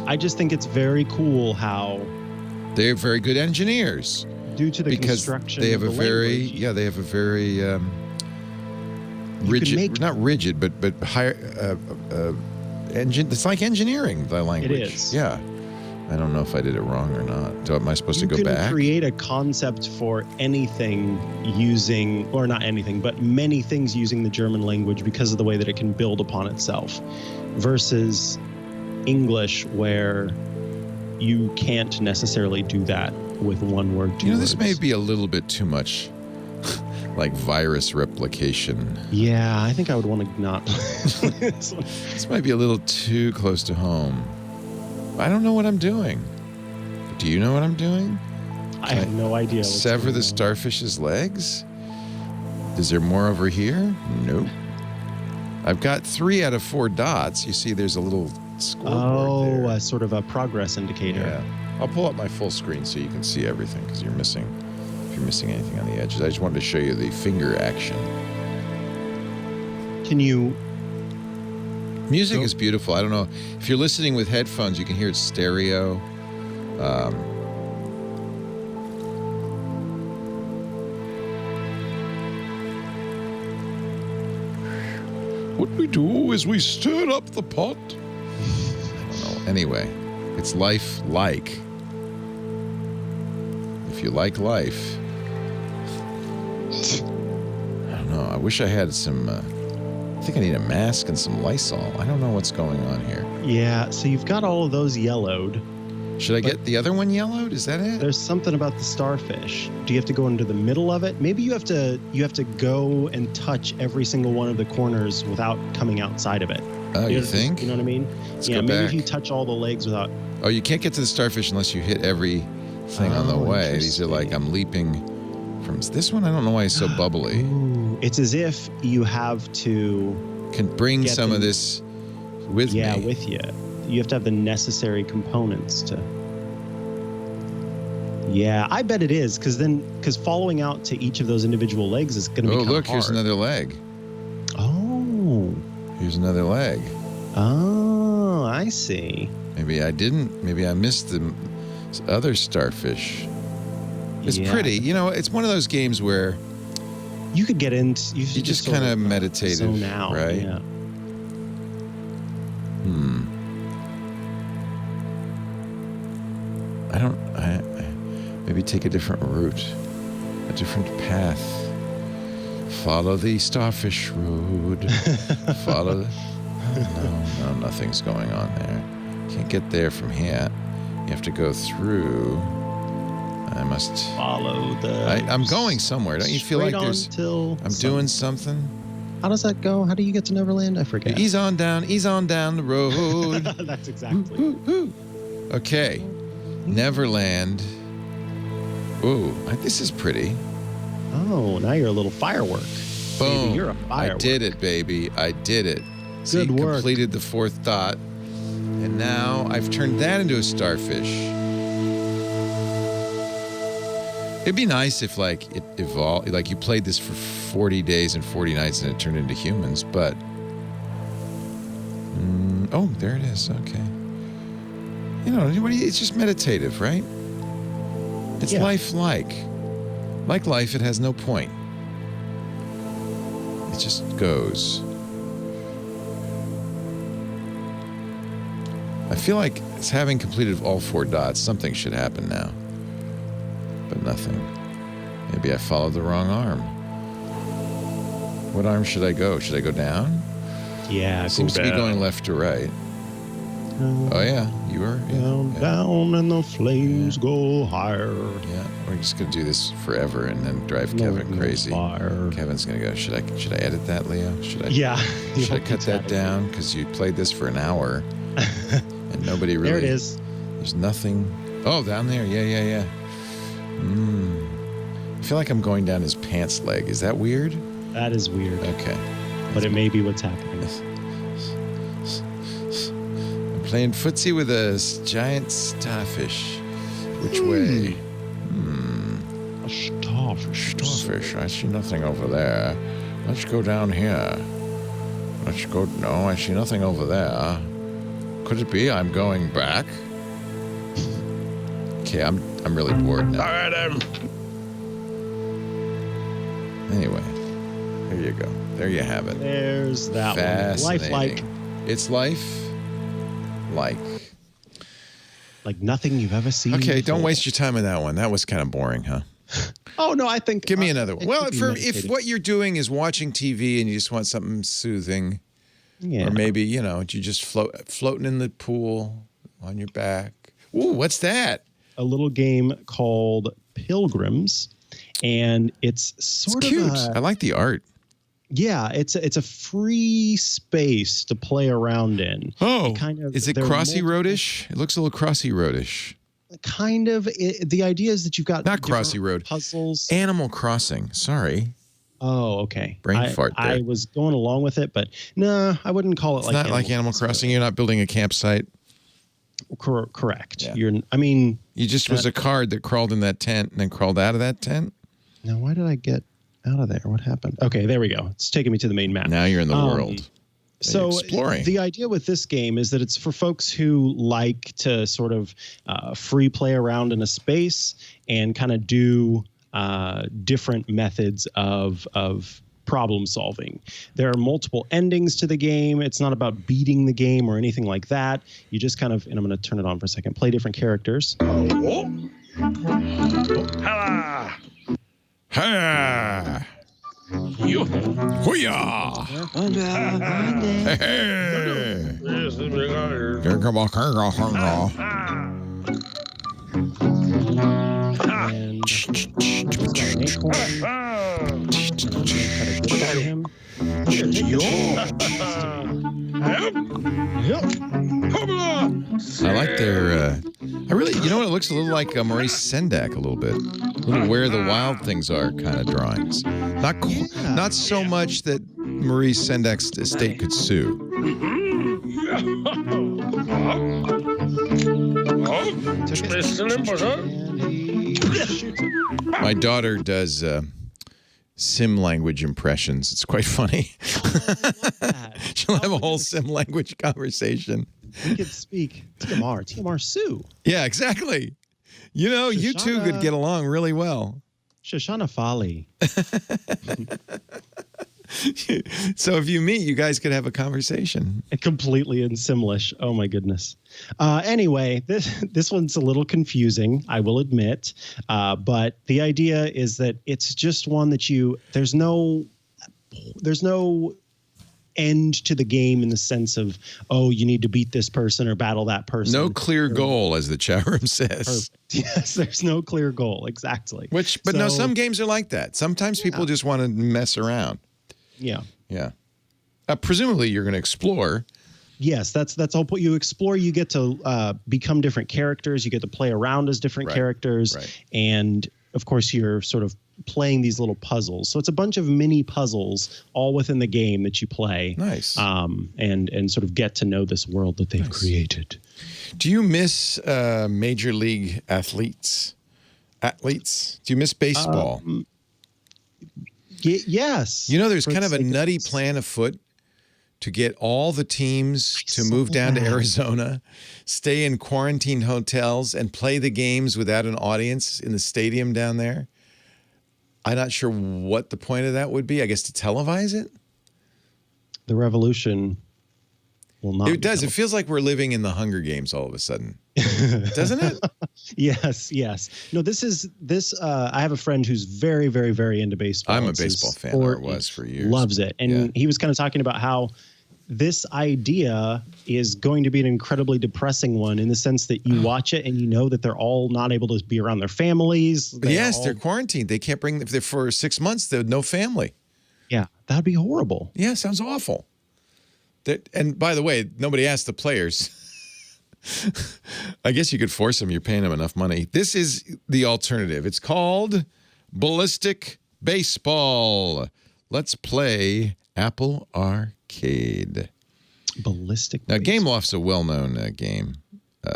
I just think it's very cool how they're very good engineers. Due to the construction they have of the language. they have a very rigid, not rigid, but higher engine. It's like engineering, the language. It is. Yeah. I don't know if I did it wrong or not. Am I supposed to go back? You can create a concept for anything using, or not anything, but many things using the German language because of the way that it can build upon itself, versus English, where you can't necessarily do that with one word, two words. This may be a little bit too much like virus replication. Yeah, I think I would want to not. This might be a little too close to home. I don't know what I'm doing. Do you know what I'm doing? I have no idea. Sever the starfish's legs? Is there more over here? Nope. I've got 3 out of 4 dots. You see there's a little scoreboard there. Sort of a progress indicator. Yeah. I'll pull up my full screen so you can see everything because if you're missing anything on the edges. I just wanted to show you the finger action. Can you Music is beautiful. I don't know if you're listening with headphones, you can hear it stereo. What we do is we stir up the pot. I don't know. Anyway, it's Lifelike. If you like life. I don't know. I wish I had some... I think I need a mask and some Lysol. I don't know what's going on here. Yeah, so you've got all of those yellowed. Should I get the other one yellowed? Is that it? There's something about the starfish. Do you have to go into the middle of it? Maybe you have to go and touch every single one of the corners without coming outside of it. Oh, you think? You know what I mean? Let's yeah, go maybe back. if you touch all the legs without... Oh, you can't get to the starfish unless you hit everything on the way. These are like, I'm leaping from this one. I don't know why it's so bubbly. Ooh, it's as if you have to... Can bring some of this with me. Yeah, with you. You have to have the necessary components to... Yeah, I bet it is, because following out to each of those individual legs is going to be kind of hard. Oh, look, here's another leg. Oh. Here's another leg. Oh, I see. Maybe I didn't. Maybe I missed the other starfish. It's pretty. You know, it's one of those games where you could get into... You just kind of meditative, zone out, right? Yeah. I maybe take a different route, a different path. Follow the starfish road. Follow the... No, nothing's going on there. Can't get there from here. You have to go through. I must... Follow the... I'm going somewhere. Don't you feel like there's... I'm doing something? How does that go? How do you get to Neverland? I forget. Ease on down the road. That's exactly. Okay. Neverland. Ooh, this is pretty. Oh, now you're a little firework. Boom. Baby, you're a firework. I did it, baby. I did it. See, Good work. Completed the fourth dot. And now I've turned that into a starfish. It'd be nice if, like, it evolved. Like, you played this for 40 days and 40 nights and it turned into humans, but... oh, there it is. Okay. You know, it's just meditative, right? It's lifelike. Like life, it has no point. It just goes. I feel like it's having completed all 4 dots. Something should happen now. But nothing. Maybe I followed the wrong arm. What arm should I go? Should I go down? Yeah, It seems to be going left to right. Oh, yeah. You are? Yeah. Down, and the flames go higher. Yeah, we're just gonna do this forever and then drive Kevin crazy. Fire. Kevin's gonna go. Should I edit that, Leo? Should I? Yeah. Should I cut that down? Because you played this for an hour, and nobody really. There it is. There's nothing. Oh, down there. Yeah. I feel like I'm going down his pants leg. Is that weird? That is weird. Okay. But it may be what's happening. I'm playing footsie with a giant starfish. Which way? A starfish. Starfish. I see nothing over there. Let's go down here. Let's go. No, I see nothing over there. Could it be I'm going back? Okay, I'm really bored now. Anyway, there you go. There you have it. There's that one. Lifelike. It's like. Like nothing you've ever seen. Okay, before. don't waste your time on that one. That was kind of boring, huh? Oh, no, I think... Give me another one. Well, if meditative. what you're doing is watching TV and you just want something soothing, Yeah. or maybe, you just floating in the pool on your back. Ooh, what's that? A little game called Pilgrims, and it's sort of cute. I like the art. Yeah, it's a free space to play around in. Oh, is it there are Crossy multiple- Roadish? It looks a little Crossy Roadish. Kind of. The idea is that you've got Not different Crossy Road. puzzles. Animal Crossing. Sorry. Oh, okay. Brain fart there. I was going along with it, but no, I wouldn't call it It's like not like Animal Crossing. You're not building a campsite. Correct. Yeah. You just was a card that crawled in that tent and then crawled out of that tent. Now, why did I get out of there? What happened? Okay, there we go. It's taking me to the main map. Now you're in the world. So exploring. The idea with this game is that it's for folks who like to sort of free play around in a space and kind of do different methods of problem solving. There are multiple endings to the game. It's not about beating the game or anything like that. You just kind of, and I'm going to turn it on for a second, play different characters. Ha! Ha! Hoo-yah! Hey! Here come a kangaroo. And him. I like their. I really, you know what? It looks a little like Maurice Sendak a little bit. Little Where the Wild Things Are kind of drawings. Not so much that Maurice Sendak's estate could sue. My daughter does sim language impressions. It's quite funny. She'll have a whole sim language conversation. We could speak TMR Sue. Yeah, exactly. You know, you two could get along really well. Shoshana Fali. So if you meet, you guys could have a conversation. Completely in Simlish. Oh my goodness. Anyway, this one's a little confusing, I will admit. But the idea is that it's just one that there's no end to the game in the sense of, oh, you need to beat this person or battle that person. No clear goal, as the chat room says. Perfect. Yes, there's no clear goal. Exactly. No, some games are like that. Sometimes people just want to mess around. Yeah. Yeah. Presumably, you're going to explore. Yes, that's all. You explore. You get to become different characters. You get to play around as different characters, and of course, you're sort of playing these little puzzles. So it's a bunch of mini puzzles all within the game that you play. Nice. And sort of get to know this world that they've created. Do you miss major league athletes? Do you miss baseball? Yes. You know, there's kind of a nutty plan afoot to get all the teams to move down to Arizona, stay in quarantine hotels, and play the games without an audience in the stadium down there. I'm not sure what the point of that would be. I guess to televise it? The revolution will not. It does. It feels like we're living in the Hunger Games all of a sudden. Doesn't it? Yes. No, I have a friend who's very, very, very into baseball. I'm a baseball fan, or was for years. Loves it. And he was kind of talking about how this idea is going to be an incredibly depressing one in the sense that you watch it and you know that they're all not able to be around their families. They're quarantined. They can't bring them for 6 months. They have no family. Yeah, that'd be horrible. Yeah, sounds awful. And by the way, nobody asked the players. I guess you could force them. You're paying them enough money. This is the alternative. It's called Ballistic Baseball. Let's play Apple Arcade. Ballistic. Now, Gameloft's a well-known game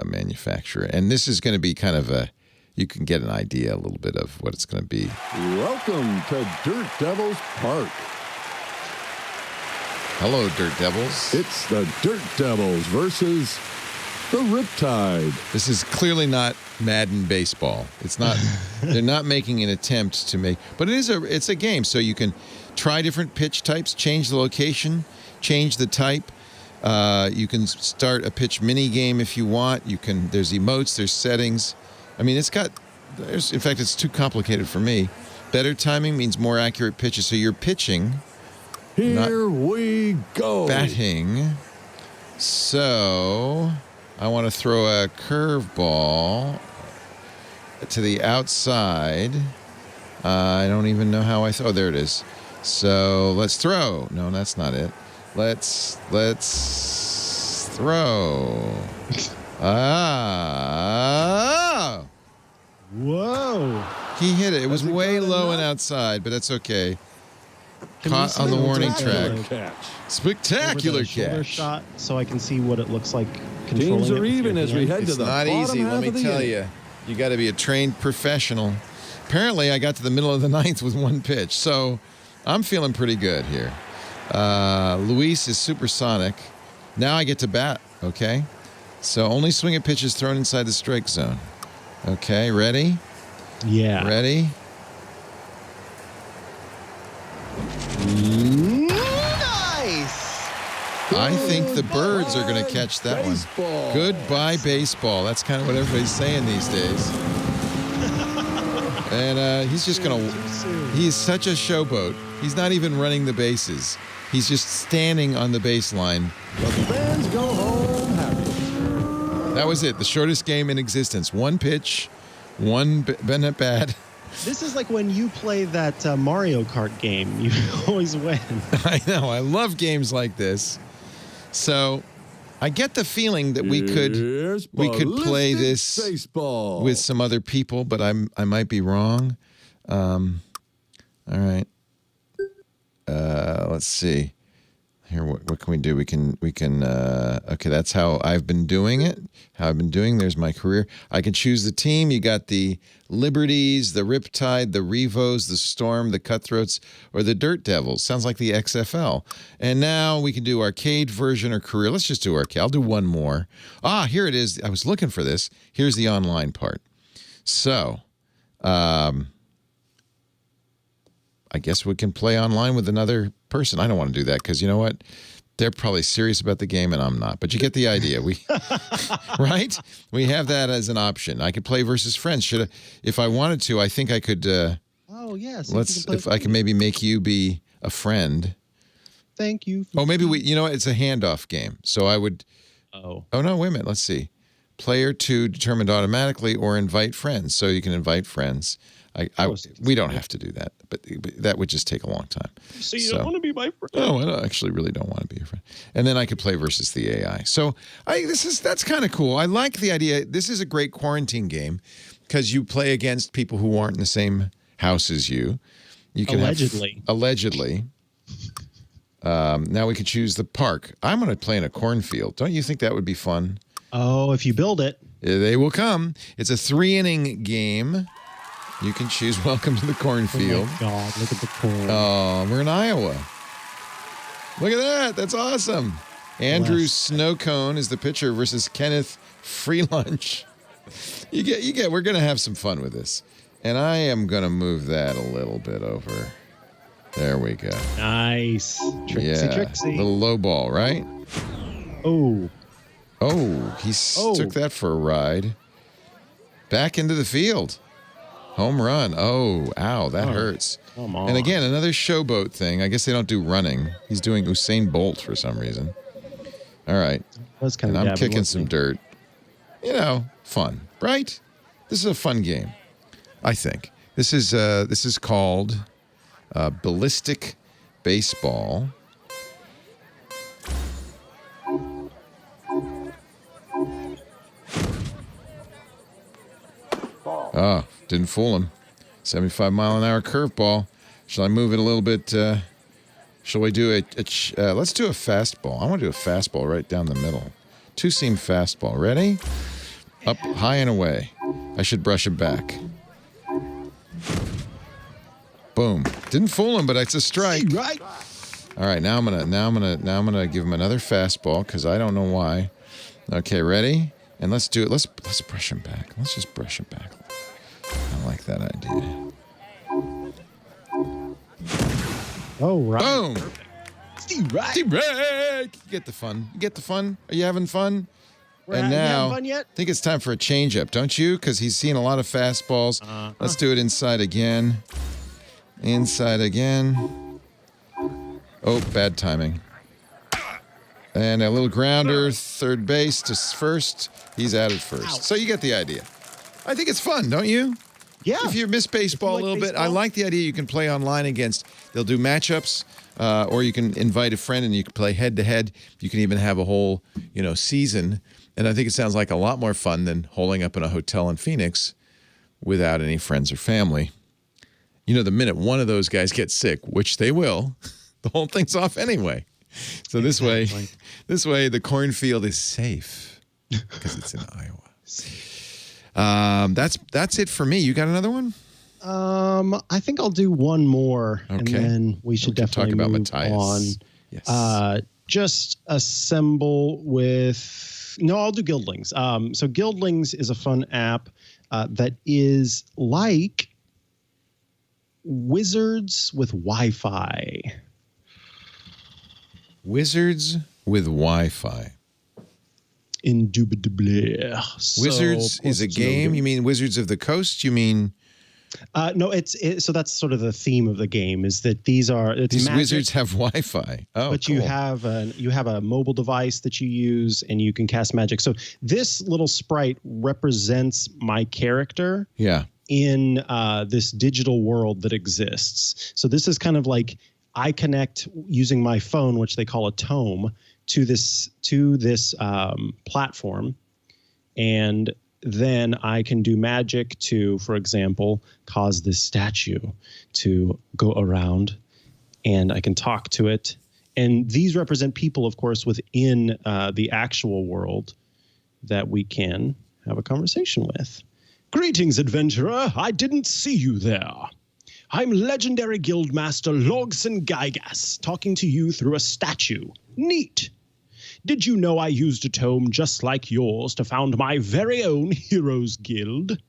manufacturer, and this is going to be kind of you can get an idea a little bit of what it's going to be. Welcome to Dirt Devils Park. Hello, Dirt Devils. It's the Dirt Devils versus the Riptide. This is clearly not Madden baseball. It's not. They're not making an attempt to make, but it's a game, so you can try different pitch types, change the location, change the type. You can start a pitch mini game if you want. There's emotes, there's settings. I mean, in fact, it's too complicated for me. Better timing means more accurate pitches. So you're pitching. Here we go. Batting. So I want to throw a curveball to the outside. I don't even know how oh, there it is. So let's throw. No, that's not it. Let's throw. Whoa. He hit it. It was way low and outside, but that's okay. Caught on the warning track. Spectacular catch. Shot so I can see what it looks like controlling. Teams are even as we head to the bottom half of the inning. Let me tell you. You got to be a trained professional. Apparently, I got to the middle of the ninth with one pitch, so I'm feeling pretty good here. Luis is supersonic. Now I get to bat, okay? So only swing at pitches thrown inside the strike zone. Okay, ready? Yeah. Ready? Nice. I think the birds are going to catch that Baseball. one. Goodbye, baseball. That's kind of what everybody's saying these days. And he's just going to... He's such a showboat. He's not even running the bases. He's just standing on the baseline. The fans go home happy. That was it. The shortest game in existence. One pitch, one at bat. This is like when you play that Mario Kart game. You always win. I know. I love games like this. So I get the feeling that we could play this baseball with some other people, but I might be wrong. All right. Let's see. Here, what can we do? We can. Okay, that's how I've been doing it. There's my career. I can choose the team. You got the Liberties, the Riptide, the Revos, the Storm, the Cutthroats, or the Dirt Devils. Sounds like the XFL. And now we can do arcade version or career. Let's just do arcade. I'll do one more. Here it is. I was looking for this. Here's the online part. So, I guess we can play online with another person. I don't want to do that because you know what? They're probably serious about the game and I'm not. But you get the idea. Right? We have that as an option. I could play versus friends. If I wanted to, I think I could. Oh yes. If I can maybe make you be a friend. Thank you. Maybe you know what? It's a handoff game. So I would. Oh no! Wait a minute. Let's see. Player 2 determined automatically or invite friends. So you can invite friends. We don't have to do that, but that would just take a long time. So you don't want to be my friend? No, I actually really don't want to be your friend. And then I could play versus the AI. So that's kind of cool. I like the idea. This is a great quarantine game because you play against people who aren't in the same house as you. You can allegedly. Now we could choose the park. I'm going to play in a cornfield. Don't you think that would be fun? Oh, if you build it. They will come. It's a 3-inning game. You can choose welcome to the cornfield. Oh, my God. Look at the corn. Oh, we're in Iowa. Look at that. That's awesome. Andrew Snowcone is the pitcher versus Kenneth Freelunch. You get. We're going to have some fun with this. And I am going to move that a little bit over. There we go. Nice. Trixie. Little low ball, right? Oh, he took that for a ride. Back into the field. Home run. Oh, ow, that hurts. Come on. And again, another showboat thing. I guess they don't do running. He's doing Usain Bolt for some reason. All right. And I'm kicking some dirt. Fun, right? This is a fun game, I think. This is called Ballistic Baseball. Oh, didn't fool him. 75-mile-an-hour curveball. Shall I move it a little bit? Shall we do let's do a fastball. I want to do a fastball right down the middle. Two-seam fastball. Ready? Up, high and away. I should brush him back. Boom. Didn't fool him, but it's a strike. Right. All right, now I'm gonna give him another fastball because I don't know why. Okay, ready? And let's do it. Let's brush him back. Let's just brush him back. I like that idea. Oh, right. Boom. Steve Right. You get the fun. Are you having fun? You having fun yet? I think it's time for a changeup, don't you? Because he's seeing a lot of fastballs. Let's do it inside again. Oh, bad timing. And a little grounder, third base to first. He's out at first. Ow. So you get the idea. I think it's fun, don't you? Yeah. If you miss baseball a little bit, I like the idea you can play online against. They'll do matchups, or you can invite a friend and you can play head-to-head. You can even have a whole, season. And I think it sounds like a lot more fun than holing up in a hotel in Phoenix without any friends or family. The minute one of those guys gets sick, which they will, the whole thing's off anyway. So this way, the cornfield is safe because it's in Iowa. That's it for me. You got another one? I think I'll do one more, Okay. and then we should definitely talk about move Matthias. on. Yes. Just assemble with... No, I'll do Guildlings. So Guildlings is a fun app that is like Wizards with Wi-Fi. Wizards with Wi-Fi. Indubitably. Wizards is a game? You mean Wizards of the Coast? You mean... No, so that's sort of the theme of the game is that these magic, wizards have Wi-Fi. Oh, but cool. you have a mobile device that you use and you can cast magic. So this little sprite represents my character. Yeah. In this digital world that exists. So this is kind of like I connect using my phone, which they call a tome, to this platform, and then I can do magic to, for example, cause this statue to go around, and I can talk to it. And these represent people, of course, within the actual world that we can have a conversation with. Greetings, adventurer. I didn't see you there. I'm legendary guildmaster Logson Gygas, talking to you through a statue. Neat. Did you know I used a tome just like yours to found my very own Heroes Guild?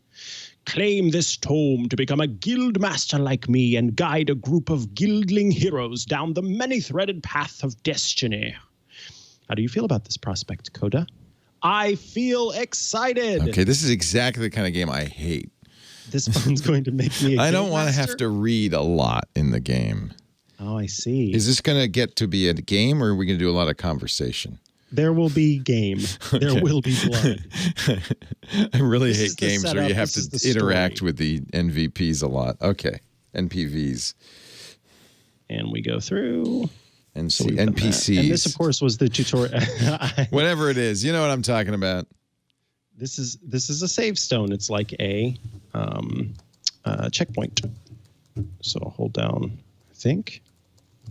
Claim this tome to become a guildmaster like me and guide a group of guildling heroes down the many-threaded path of destiny. How do you feel about this prospect, Coda? I feel excited. Okay, this is exactly the kind of game I hate. This one's going to make me a I don't want to guildmaster? have to read a lot in the game. Oh, I see. Is this going to get to be a game, or are we going to do a lot of conversation? There will be game. There will be blood. I really This hate is the games where setup. you have This to is the interact story. with the NVPs a lot. Okay, NPVs. And we go through. And So we've done that. NPCs. And this, of course, was the tutorial. Whatever it is, you know what I'm talking about. This is a save stone. It's like a checkpoint. So hold down, I think.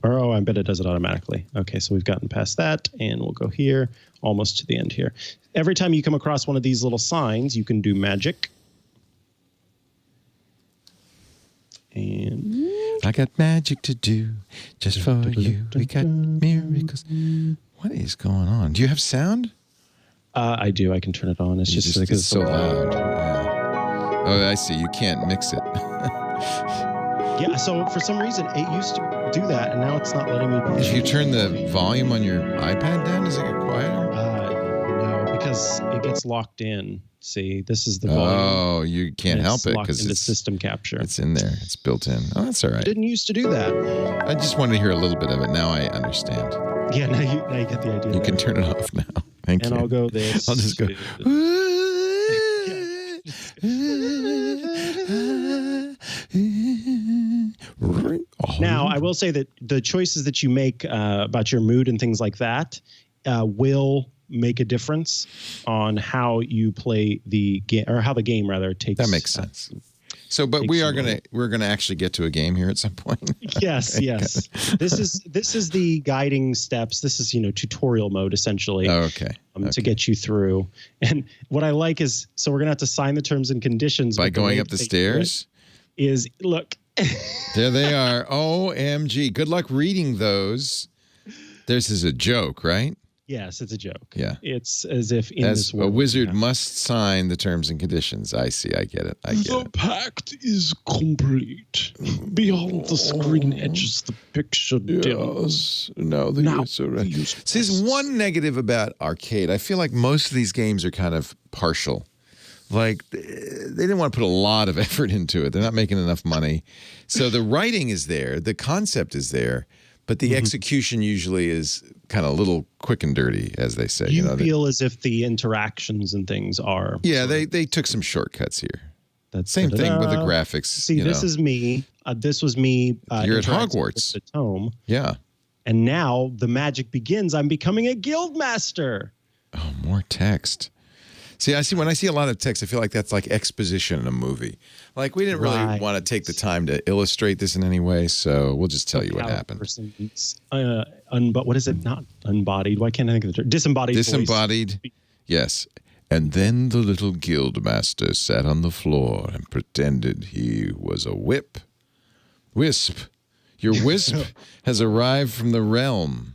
Or, I bet it does it automatically. Okay, so we've gotten past that, and we'll go here, almost to the end here. Every time you come across one of these little signs, you can do magic. And I got magic to do just for you. We got miracles. What is going on? Do you have sound? I do. I can turn it on. It's just because it's so loud. Yeah. Oh, I see. You can't mix it. Yeah, so for some reason, it used to do that, and now it's not letting me. If you turn the volume on your iPad down, does it get quieter? No, because it gets locked in. See, this is the volume. Oh, you can't help it because it's it's system capture. It's in there. It's built in. Oh, that's all right. Didn't used to do that. I just wanted to hear a little bit of it. Now I understand. Yeah, now you get the idea. You can turn it off now. Thank you. And I'll go this. I'll just go. Now, I will say that the choices that you make about your mood and things like that will make a difference on how you play the game, or how the game rather takes. That makes sense. So, but we're gonna actually get to a game here at some point. Yes, yes. This is the guiding steps. This is tutorial mode essentially. Oh, okay. To get you through. And what I like is, so we're gonna have to sign the terms and conditions by going up the stairs. Look. There they are. OMG. Good luck reading those. This is a joke, right? Yes, it's a joke. Yeah. It's as if As a wizard must sign the terms and conditions. I see. I get it. The pact is complete. Beyond the screen edges, the picture dims. No, See, there's one negative about arcade. I feel like most of these games are kind of partial. Like, they didn't want to put a lot of effort into it. They're not making enough money. So the writing is there. The concept is there. But the execution usually is kind of a little quick and dirty, as they say. You feel as if the interactions and things are. Yeah, they took some shortcuts here. That's Same thing with the graphics. See, this is me. This was me. You're at Hogwarts. With the tome. Yeah. And now the magic begins. I'm becoming a guild master. Oh, more text. See, when I see a lot of text, I feel like that's like exposition in a movie. Like, we didn't really want to take the time to illustrate this in any way, so we'll just tell you what happened. But what is it? Not unbodied. Why can't I think of the term? Disembodied. Disembodied. Voice. Yes. And then the little guild master sat on the floor and pretended he was a wisp. Your wisp has arrived from the realm.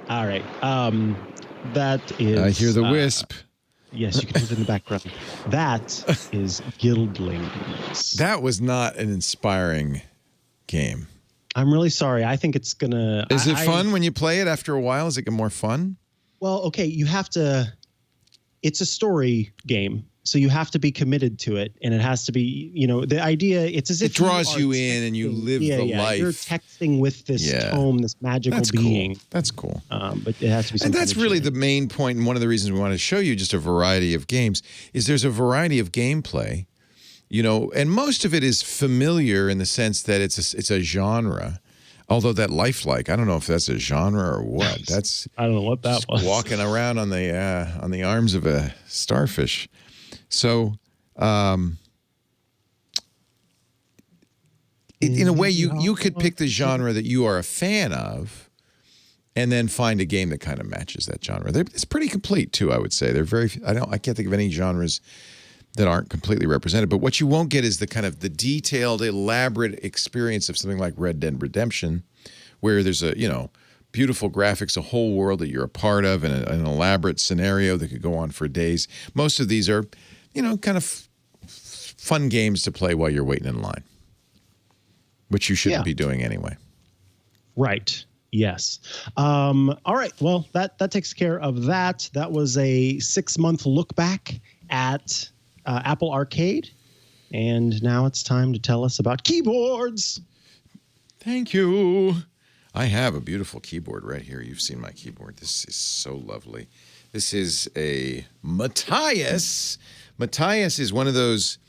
All right. That is. I hear the wisp. Yes, you can hear it in the background. That is Guildlings. That was not an inspiring game. I'm really sorry. I think it's gonna. Is it fun when you play it after a while? Is it get more fun? Well, okay, you have to. It's a story game, so you have to be committed to it, and it has to be. The idea. It's as if it draws you in, and you live the life. You're texting with this tome, this magical being. Cool. That's cool. But it has to be. And that's really the main point, and one of the reasons we want to show you just a variety of games is there's a variety of gameplay, and most of it is familiar in the sense that it's a genre. Although that Lifelike, I don't know if that's a genre or what. That's I don't know what that was. Walking around on the arms of a starfish. So, in a way, you could pick the genre that you are a fan of, and then find a game that kind of matches that genre. It's pretty complete too, I would say. They're very. I can't think of any genres that aren't completely represented. But what you won't get is the kind of the detailed, elaborate experience of something like Red Dead Redemption, where there's a beautiful graphics, a whole world that you're a part of, and an elaborate scenario that could go on for days. Most of these are, kind of fun games to play while you're waiting in line, which you shouldn't be doing anyway. Right. Yes. All right. Well, that takes care of that. That was a 6-month look back at Apple Arcade. And now it's time to tell us about keyboards. Thank you. I have a beautiful keyboard right here. You've seen my keyboard. This is so lovely. This is a Matthias. Matthias is one of those,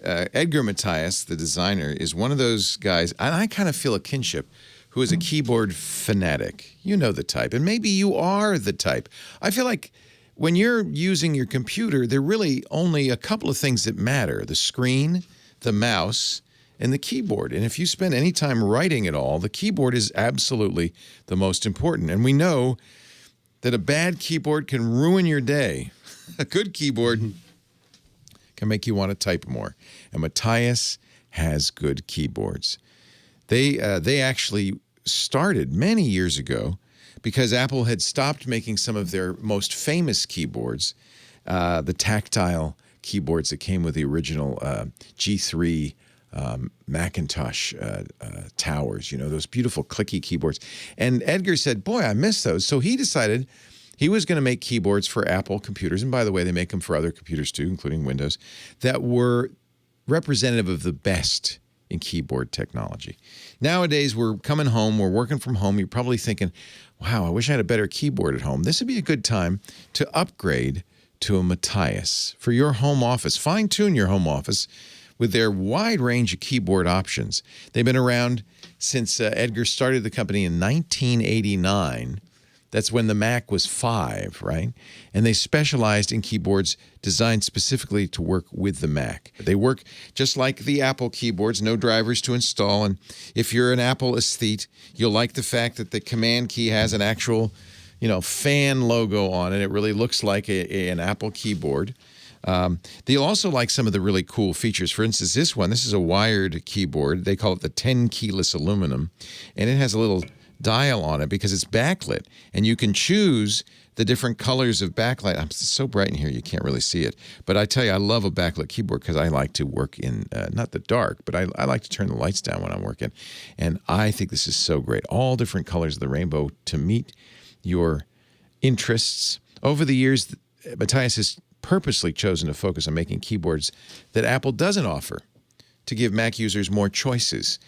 Edgar Matthias, the designer, is one of those guys, and I kind of feel a kinship, who is a keyboard fanatic. You know the type, and maybe you are the type. I feel like when you're using your computer, there are really only a couple of things that matter: the screen, the mouse, and the keyboard. And if you spend any time writing at all, the keyboard is absolutely the most important. And we know that a bad keyboard can ruin your day. A good keyboard can make you want to type more. And Matthias has good keyboards. They actually started many years ago because Apple had stopped making some of their most famous keyboards, the tactile keyboards that came with the original G3 Macintosh towers, those beautiful clicky keyboards. And Edgar said, boy, I miss those. So he decided he was going to make keyboards for Apple computers. And by the way, they make them for other computers too, including Windows, that were representative of the best in keyboard technology. Nowadays, we're coming home, we're working from home. You're probably thinking, wow, I wish I had a better keyboard at home. This would be a good time to upgrade to a Matthias for your home office. Fine-tune your home office with their wide range of keyboard options. They've been around since Edgar started the company in 1989. That's when the Mac was 5, right? And they specialized in keyboards designed specifically to work with the Mac. They work just like the Apple keyboards, no drivers to install. And if you're an Apple aesthete, you'll like the fact that the Command key has an actual, fan logo on it. It really looks like an Apple keyboard. They'll also like some of the really cool features. For instance, this is a wired keyboard. They call it the 10 keyless aluminum. And it has a little dial on it because it's backlit, and you can choose the different colors of backlight. It's so bright in here you can't really see it, but I tell you, I love a backlit keyboard because I like to work in not the dark, but I like to turn the lights down when I'm working, and I think this is so great. All different colors of the rainbow to meet your interests. Over the years, Matthias has purposely chosen to focus on making keyboards that Apple doesn't offer to give Mac users more choices.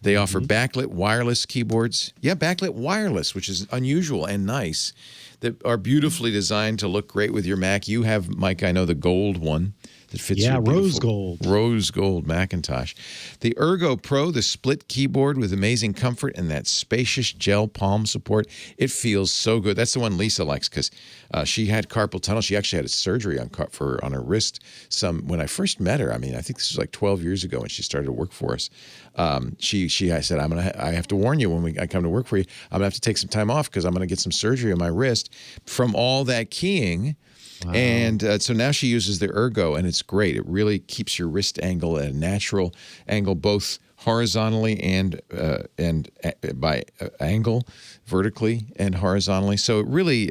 They offer backlit wireless keyboards. Yeah, backlit wireless, which is unusual and nice, that are beautifully designed to look great with your Mac. You have, Mike, I know, the gold one that fits your rose gold Macintosh. The Ergo Pro, the split keyboard with amazing comfort and that spacious gel palm support. It feels so good. That's the one Lisa likes because she had carpal tunnel. She actually had a surgery on her wrist. When I first met her, I think this was like 12 years ago when she started to work for us. I said, I have to warn you when I come to work for you, I'm gonna have to take some time off because I'm gonna get some surgery on my wrist from all that keying. Wow. And so now she uses the Ergo, and it's great. It really keeps your wrist angle at a natural angle, both horizontally and by angle, vertically and horizontally. So it really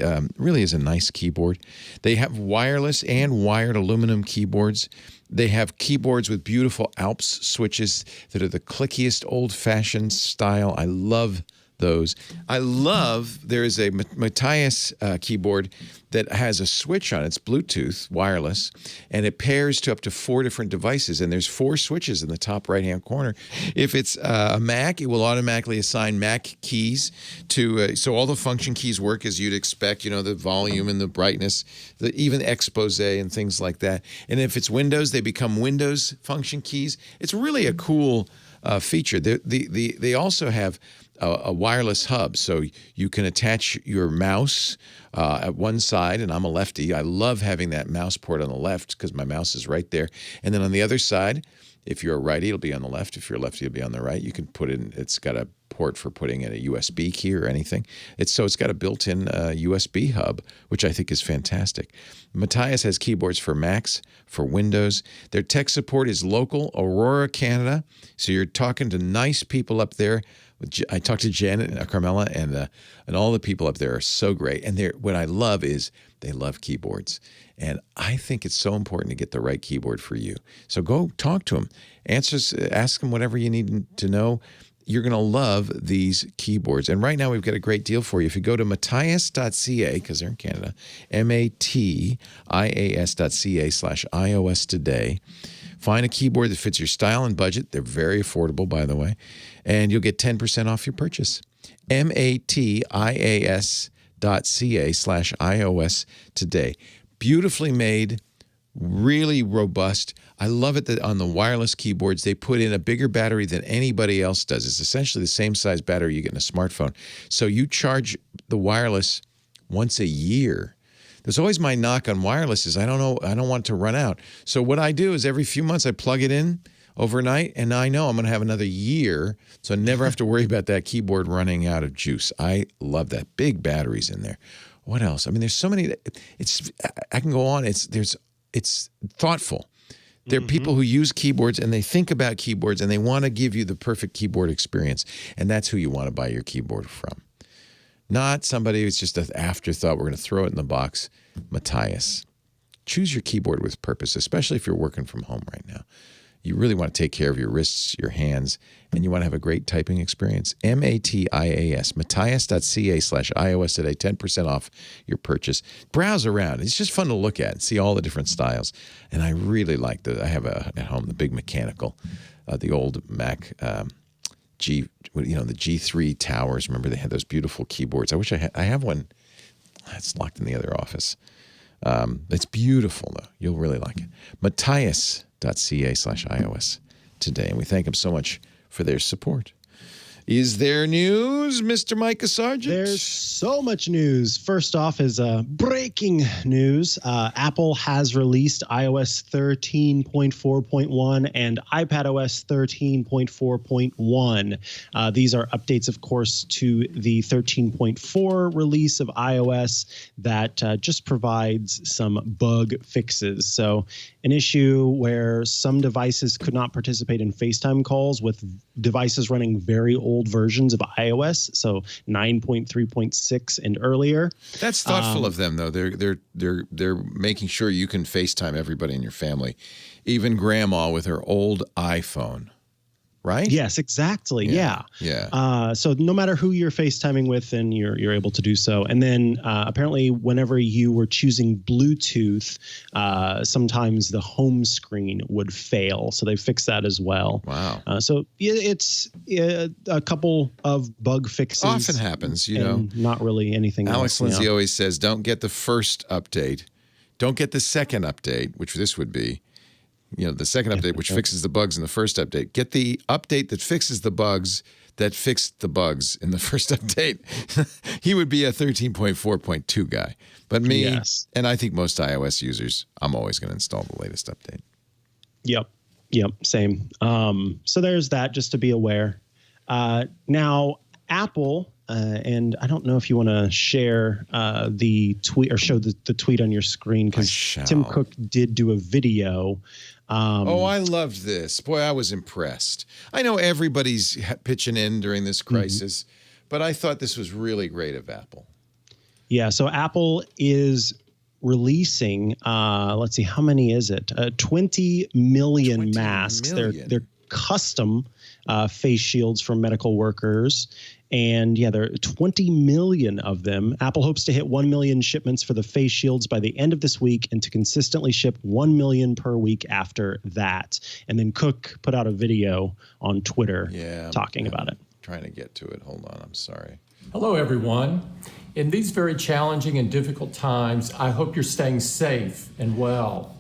is a nice keyboard. They have wireless and wired aluminum keyboards. They have keyboards with beautiful Alps switches that are the clickiest old-fashioned style. I love those. There is a Matthias keyboard that has a switch on it. It's Bluetooth, wireless, and it pairs to up to 4 different devices, and there's 4 switches in the top right-hand corner. If it's a Mac, it will automatically assign Mac keys to, so all the function keys work as you'd expect, the volume and the brightness, even expose and things like that. And if it's Windows, they become Windows function keys. It's really a cool feature. They also have a wireless hub, so you can attach your mouse at one side, and I'm a lefty. I love having that mouse port on the left because my mouse is right there. And then on the other side, if you're a righty, it'll be on the left. If you're a lefty, it'll be on the right. You can put in, it's got a port for putting in a USB key or anything. It's got a built-in USB hub, which I think is fantastic. Matthias has keyboards for Macs, for Windows. Their tech support is local, Aurora, Canada. So you're talking to nice people up there. I talked to Janet and Carmela, and all the people up there are so great. And what I love is they love keyboards. And I think it's so important to get the right keyboard for you. So go talk to them. Ask them whatever you need to know. You're going to love these keyboards. And right now we've got a great deal for you. If you go to matthias.ca, because they're in Canada, MATIAS.ca/iOS today, find a keyboard that fits your style and budget. They're very affordable, by the way. And you'll get 10% off your purchase. MATIAS.ca/iOS today. Beautifully made, really robust. I love it that on the wireless keyboards, they put in a bigger battery than anybody else does. It's essentially the same size battery you get in a smartphone. So you charge the wireless once a year. There's always my knock on wireless is I don't want it to run out. So what I do is every few months I plug it in overnight, and I know I'm going to have another year, so I never have to worry about that keyboard running out of juice. I love that. Big batteries in there. What else? I mean, there's so many. I can go on. It's thoughtful. There are people who use keyboards and they think about keyboards and they want to give you the perfect keyboard experience, and that's who you want to buy your keyboard from. Not somebody who's just an afterthought. We're going to throw it in the box. Matthias. Choose your keyboard with purpose, especially if you're working from home right now. You really want to take care of your wrists, your hands, and you want to have a great typing experience. MATIAS, Matthias.ca/iOS today, 10% off your purchase. Browse around. It's just fun to look at and see all the different styles. And I really like I have at home the big mechanical, the old Mac the G3 towers. Remember they had those beautiful keyboards. I wish I have one. It's locked in the other office. It's beautiful, though. You'll really like it. Matthias.ca/iOS today. And we thank them so much for their support. Is there news, Mr. Mikah Sargent? There's so much news. First off is breaking news. Apple has released iOS 13.4.1 and iPadOS 13.4.1. These are updates, of course, to the 13.4 release of iOS that just provides some bug fixes. So an issue where some devices could not participate in FaceTime calls with devices running very old versions of iOS, so 9.3.6 and earlier. That's thoughtful of them, though. They're making sure you can FaceTime everybody in your family, even grandma with her old iPhone. Right? Yes, exactly. Yeah. So no matter who you're FaceTiming with, then you're able to do so. And then apparently, whenever you were choosing Bluetooth, sometimes the home screen would fail. So they fixed that as well. Wow. So it's a couple of bug fixes. Often happens, you know. Not really anything Alex else. Lindsay always says, don't get the first update. Don't get the second update, which this would be. The second update, which fixes the bugs in the first update. Get the update that fixes the bugs that fixed the bugs in the first update. He would be a 13.4.2 guy. But me, yes. And I think most iOS users, I'm always going to install the latest update. Yep, same. So there's that, just to be aware. Now, Apple and I don't know if you want to share the tweet or show the tweet on your screen, because Tim Cook did do a video. I loved this. Boy, I was impressed. I know everybody's pitching in during this crisis, but I thought this was really great of Apple. Yeah, so Apple is releasing, let's see, how many is it? 20 million masks. They're custom face shields for medical workers. And yeah, there are 20 million of them. Apple hopes to hit 1 million shipments for the face shields by the end of this week, and to consistently ship 1 million per week after that. And then Cook put out a video on Twitter talking about it. Trying to get to it. Hold on. I'm sorry. Hello, everyone. In these very challenging and difficult times, I hope you're staying safe and well.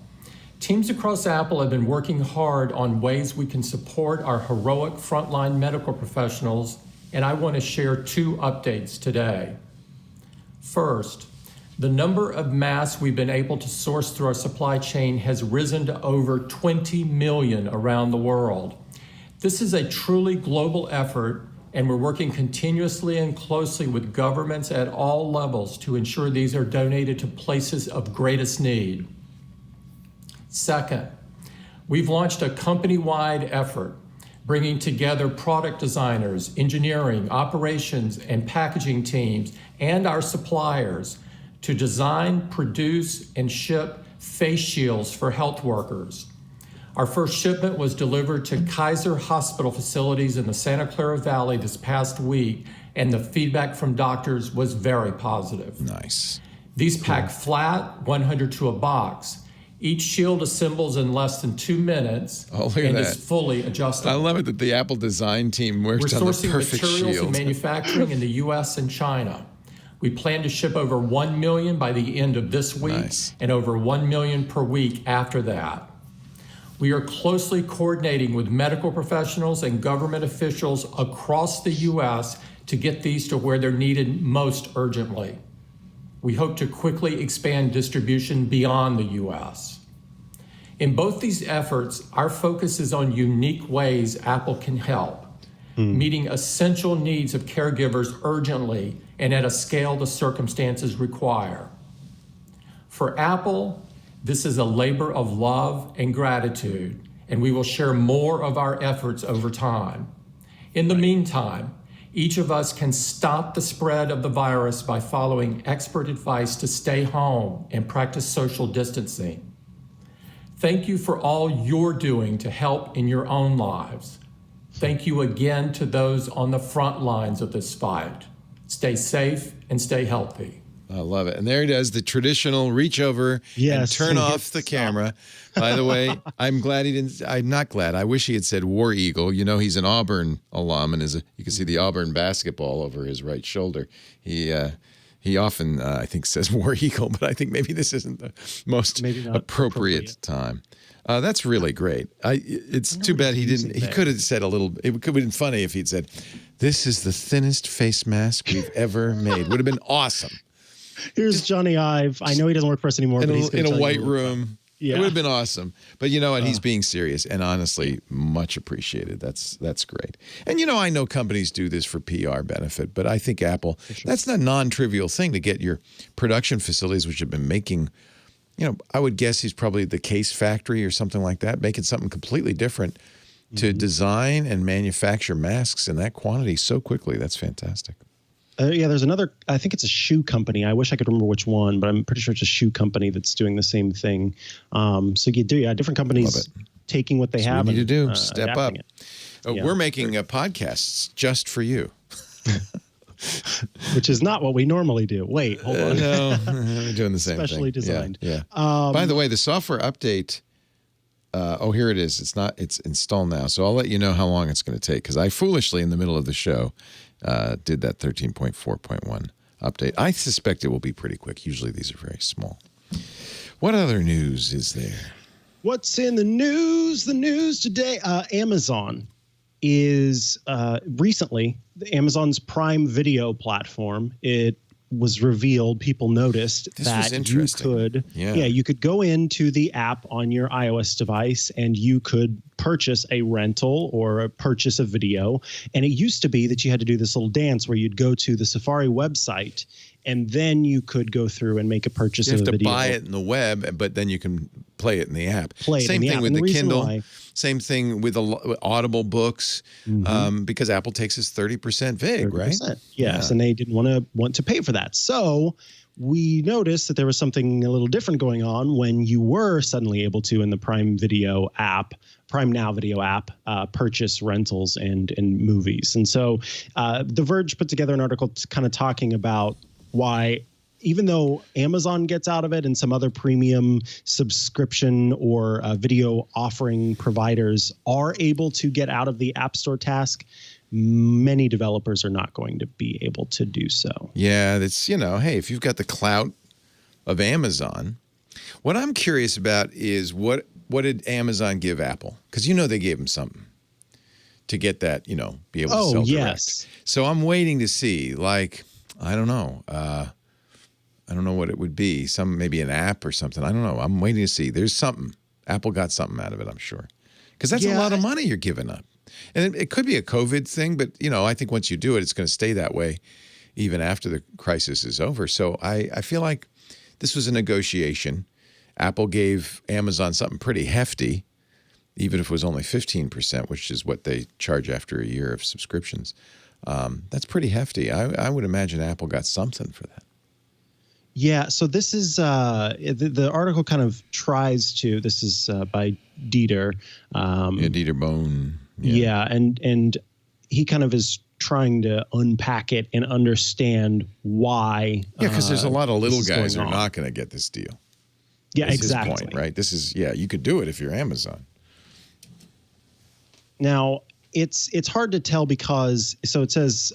Teams across Apple have been working hard on ways we can support our heroic frontline medical professionals, and I want to share 2 updates today. First, the number of masks we've been able to source through our supply chain has risen to over 20 million around the world. This is a truly global effort, and we're working continuously and closely with governments at all levels to ensure these are donated to places of greatest need. Second, we've launched a company-wide effort bringing together product designers, engineering, operations, and packaging teams, and our suppliers to design, produce, and ship face shields for health workers. Our first shipment was delivered to Kaiser Hospital facilities in the Santa Clara Valley this past week, and the feedback from doctors was very positive. Nice. These pack flat, 100 to a box. Each shield assembles in less than 2 minutes and is fully adjustable. I love it that the Apple design team works on the perfect shield. We're sourcing materials and manufacturing in the U.S. and China. We plan to ship over 1 million by the end of this week and over 1 million per week after that. We are closely coordinating with medical professionals and government officials across the U.S. to get these to where they're needed most urgently. We hope to quickly expand distribution beyond the U.S. In both these efforts, our focus is on unique ways Apple can help, meeting essential needs of caregivers urgently and at a scale the circumstances require. For Apple, this is a labor of love and gratitude, and we will share more of our efforts over time. In the meantime, each of us can stop the spread of the virus by following expert advice to stay home and practice social distancing. Thank you for all you're doing to help in your own lives. Thank you again to those on the front lines of this fight. Stay safe and stay healthy. I love it. And there he does, the traditional reach over and turn off the camera. By the way, I'm glad he didn't. I'm not glad. I wish he had said War Eagle. You know, he's an Auburn alum, and you can see the Auburn basketball over his right shoulder. He often, I think, says War Eagle, but I think maybe this isn't the most appropriate time. That's really great. It's too bad he didn't. He could have said a little. It could have been funny if he'd said, "This is the thinnest face mask we've ever made." Would have been awesome. Here's Johnny Ive. I know he doesn't work for us anymore, but he's in a white room. Yeah. It would have been awesome. But you know what? He's being serious, and honestly, much appreciated. That's great. And you know, I know companies do this for PR benefit, but I think Apple, that's not a non-trivial thing to get your production facilities, which have been making, you know, I would guess he's probably the Case Factory or something like that, making something completely different to design and manufacture masks in that quantity so quickly. That's fantastic. Yeah, there's another, I think it's a shoe company. I wish I could remember which one, but I'm pretty sure it's a shoe company that's doing the same thing. So you do, different companies taking what they have. What you need to do, step up. We're making podcasts just for you. Which is not what we normally do. Wait, hold on. No, we're doing the same Specially thing. designed. Yeah. By the way, the software update, here it is. It's installed now. So I'll let you know how long it's going to take, because I foolishly, in the middle of the show, did that 13.4.1 update. I suspect it will be pretty quick. Usually these are very small. What other news is there? What's in the news? The news today, Amazon is recently, Amazon's Prime Video platform, it was revealed, people noticed This that was interesting. you could go into the app on your iOS device and you could purchase a rental or a purchase a video. And it used to be that you had to do this little dance where you'd go to the Safari website and then you could go through and make a purchase of a video. You have to buy it in the web, but then you can play it in the app. Same thing with the Kindle. Same thing with Audible books, because Apple takes us 30% VIG, 30%, right? Yes, and they didn't want to pay for that. So we noticed that there was something a little different going on when you were suddenly able to, in the Prime Now Video app, purchase rentals and movies. And so The Verge put together an article kind of talking about why, even though Amazon gets out of it and some other premium subscription or video offering providers are able to get out of the App Store task, many developers are not going to be able to do so. Yeah, that's, hey, if you've got the clout of Amazon, what I'm curious about is what did Amazon give Apple? Because they gave them something to get that, be able to sell direct. Yes. So I'm waiting to see, I don't know. I don't know what it would be. Maybe an app or something. I don't know. I'm waiting to see. There's something. Apple got something out of it, I'm sure. Because that's a lot of money you're giving up. And it could be a COVID thing, but, I think once you do it, it's going to stay that way even after the crisis is over. So I feel like this was a negotiation. Apple gave Amazon something pretty hefty, even if it was only 15%, which is what they charge after a year of subscriptions. That's pretty hefty. I would imagine Apple got something for that. Yeah, so this is the article kind of tries to. This is by Dieter. Dieter Bohn. Yeah, and he kind of is trying to unpack it and understand why. Yeah, because there's a lot of little guys who are not going to get this deal. Yeah, That's exactly. his point, right? This is you could do it if you're Amazon. Now it's hard to tell because it says.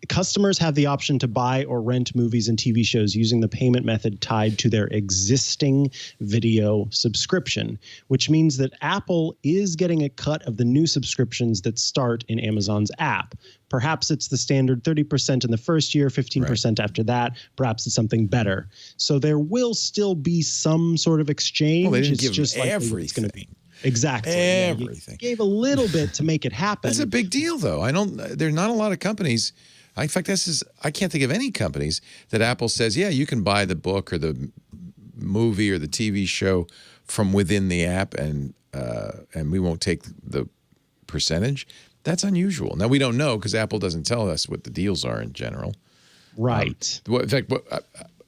Customers have the option to buy or rent movies and TV shows using the payment method tied to their existing video subscription, which means that Apple is getting a cut of the new subscriptions that start in Amazon's app. Perhaps it's the standard 30% in the first year, 15% after that. Perhaps it's something better. So there will still be some sort of exchange. Well, they didn't it's give just everything. It's going to be. Exactly. Everything. Yeah, you gave a little bit to make it happen. That's a big deal, though. There's not a lot of companies. In fact, I can't think of any companies that Apple says, yeah, you can buy the book or the movie or the TV show from within the app, and we won't take the percentage. That's unusual. Now, we don't know because Apple doesn't tell us what the deals are in general. Right. In fact,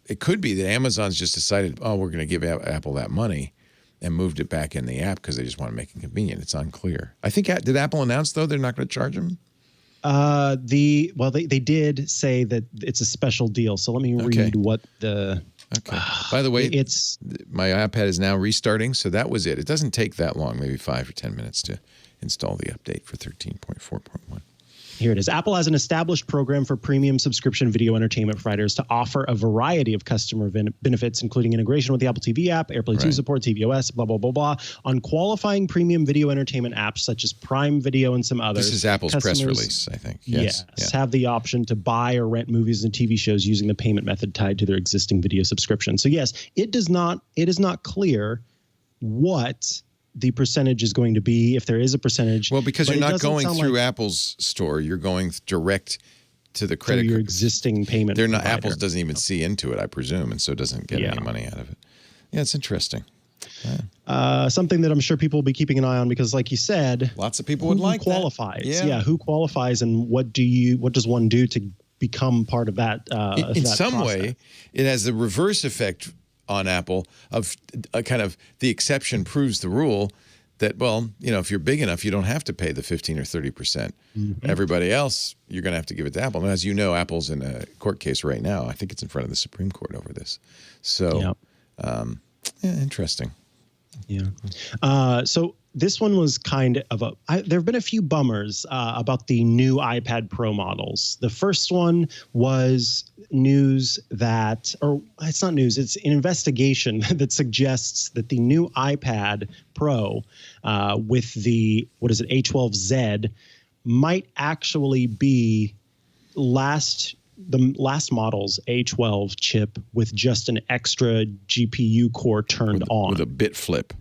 it could be that Amazon's just decided, we're going to give Apple that money and moved it back in the app because they just want to make it convenient. It's unclear. I think, did Apple announce, though, they're not going to charge them? They did say that it's a special deal. So let me read what the. Okay. By the way, my iPad is now restarting, so that was it. It doesn't take that long, maybe 5 or 10 minutes to install the update for 13.4.1. Here it is. Apple has an established program for premium subscription video entertainment providers to offer a variety of customer benefits, including integration with the Apple TV app, AirPlay 2 support, tvOS, blah, blah, blah, blah, on qualifying premium video entertainment apps such as Prime Video and some others. This is Apple's press release, I think. Yes. Have the option to buy or rent movies and TV shows using the payment method tied to their existing video subscription. So yes, it is not clear what the percentage is going to be, if there is a percentage. Well, because you're not going through Apple's store, you're going direct to the credit card. Your existing payment. They're not. Apple doesn't even see into it, I presume, and so doesn't get any money out of it. Yeah, it's interesting. Yeah. Something that I'm sure people will be keeping an eye on because, like you said, lots of people would like qualifies. That. Yeah, who qualifies, and what does one do to become part of that? In some way, it has the reverse effect on Apple of kind of the exception proves the rule that, well, if you're big enough, you don't have to pay the 15 or 30%. Mm-hmm. Everybody else, you're going to have to give it to Apple. And as you know, Apple's in a court case right now. I think it's in front of the Supreme Court over this. So, interesting. Yeah. So this one was kind of there have been a few bummers about the new iPad Pro models. The first one was news it's not news, it's an investigation that suggests that the new iPad Pro with the, A12Z might actually be last the last model's A12 chip with just an extra GPU core turned on. With a bit flip.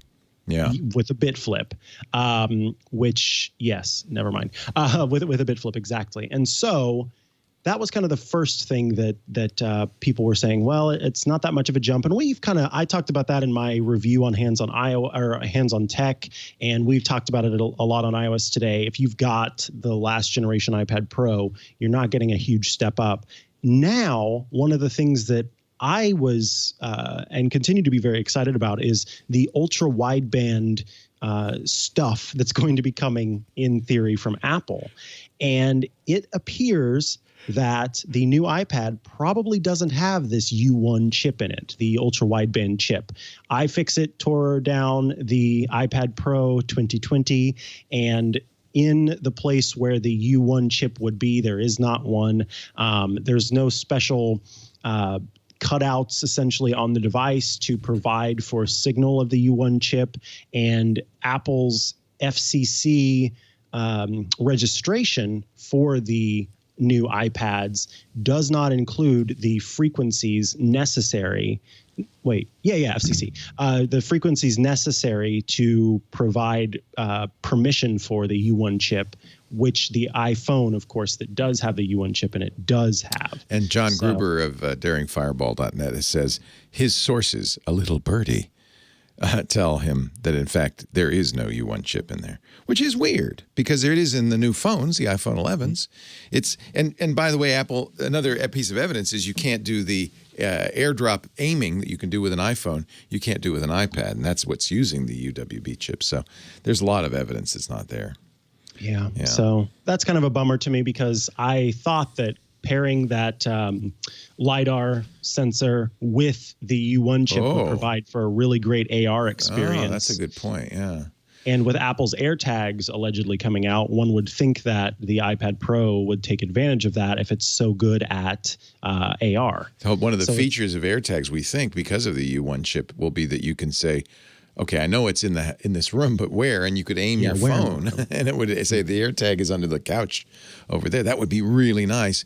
Yeah. With a bit flip, which, yes, never mind. With a bit flip, exactly. And so that was kind of the first thing that people were saying, well, it's not that much of a jump. And I talked about that in my review on Hands on Tech, and we've talked about it a lot on iOS today. If you've got the last generation iPad Pro, you're not getting a huge step up. Now, one of the things that I was and continue to be very excited about is the ultra wideband stuff that's going to be coming in theory from Apple. And it appears that the new iPad probably doesn't have this U1 chip in it, the ultra wideband chip. iFixit tore down the iPad Pro 2020, and in the place where the U1 chip would be, there is not one. There's no special cutouts essentially on the device to provide for signal of the U1 chip, and Apple's FCC registration for the new iPads does not include the frequencies necessary. FCC. The frequencies necessary to provide permission for the U1 chip, which the iPhone, of course, that does have the U1 chip in it, does have. And John Gruber of daringfireball.net says his sources, a little birdie, tell him that, in fact, there is no U1 chip in there, which is weird because there it is in the new phones, the iPhone 11s. And by the way, Apple, another piece of evidence is you can't do the airdrop aiming that you can do with an iPhone. You can't do with an iPad, and that's what's using the UWB chip. So there's a lot of evidence it's not there. Yeah. So that's kind of a bummer to me because I thought that pairing that LiDAR sensor with the U1 chip would provide for a really great AR experience. Oh, that's a good point, yeah. And with Apple's AirTags allegedly coming out, one would think that the iPad Pro would take advantage of that if it's so good at AR. So one of the features of AirTags, we think, because of the U1 chip, will be that you can say, okay, I know it's in this room, but where? And you could aim your phone, and it would say the AirTag is under the couch over there. That would be really nice.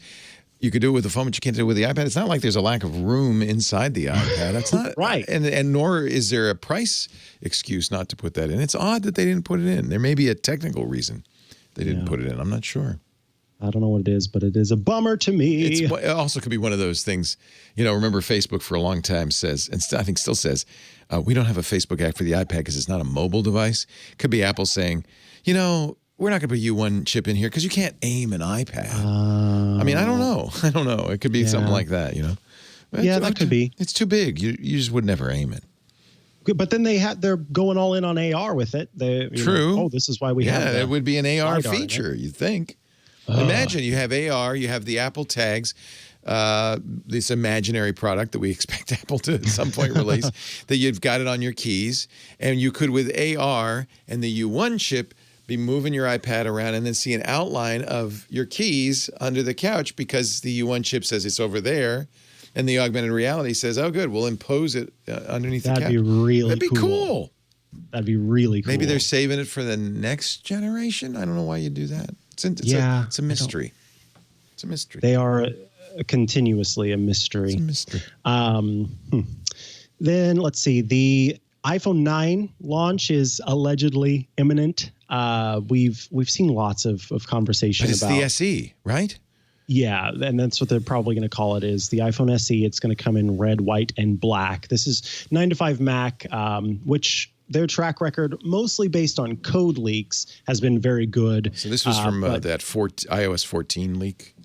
You could do it with the phone, but you can't do it with the iPad. It's not like there's a lack of room inside the iPad. That's not right. And nor is there a price excuse not to put that in. It's odd that they didn't put it in. There may be a technical reason they didn't put it in. I'm not sure. I don't know what it is, but it is a bummer to me. It also could be one of those things, remember Facebook for a long time says, and I think still says, we don't have a Facebook app for the iPad because it's not a mobile device. Could be Apple saying, we're not going to put U1 chip in here because you can't aim an iPad. I mean, I don't know. It could be something like that, That could be. It's too big. You just would never aim it. But then they're going all in on AR with it. True. This is why we have it would be an AR feature, you'd think. Imagine you have AR, you have the Apple tags, this imaginary product that we expect Apple to at some point release, that you've got it on your keys, and you could, with AR and the U1 chip, be moving your iPad around and then see an outline of your keys under the couch because the U1 chip says it's over there, and the augmented reality says, oh, good, we'll impose it underneath the couch. That'd be really That'd be cool. That'd be really cool. Maybe they're saving it for the next generation. I don't know why you do that. It's a mystery. It's a mystery. They are continuously a mystery. It's a mystery. Then let's see. The iPhone 9 launch is allegedly imminent. We've seen lots of conversation about. It's the SE, right? Yeah, and that's what they're probably going to call it, is the iPhone SE. It's going to come in red, white, and black. This is 9to5Mac, which their track record, mostly based on code leaks, has been very good. So this was from that iOS 14 leak?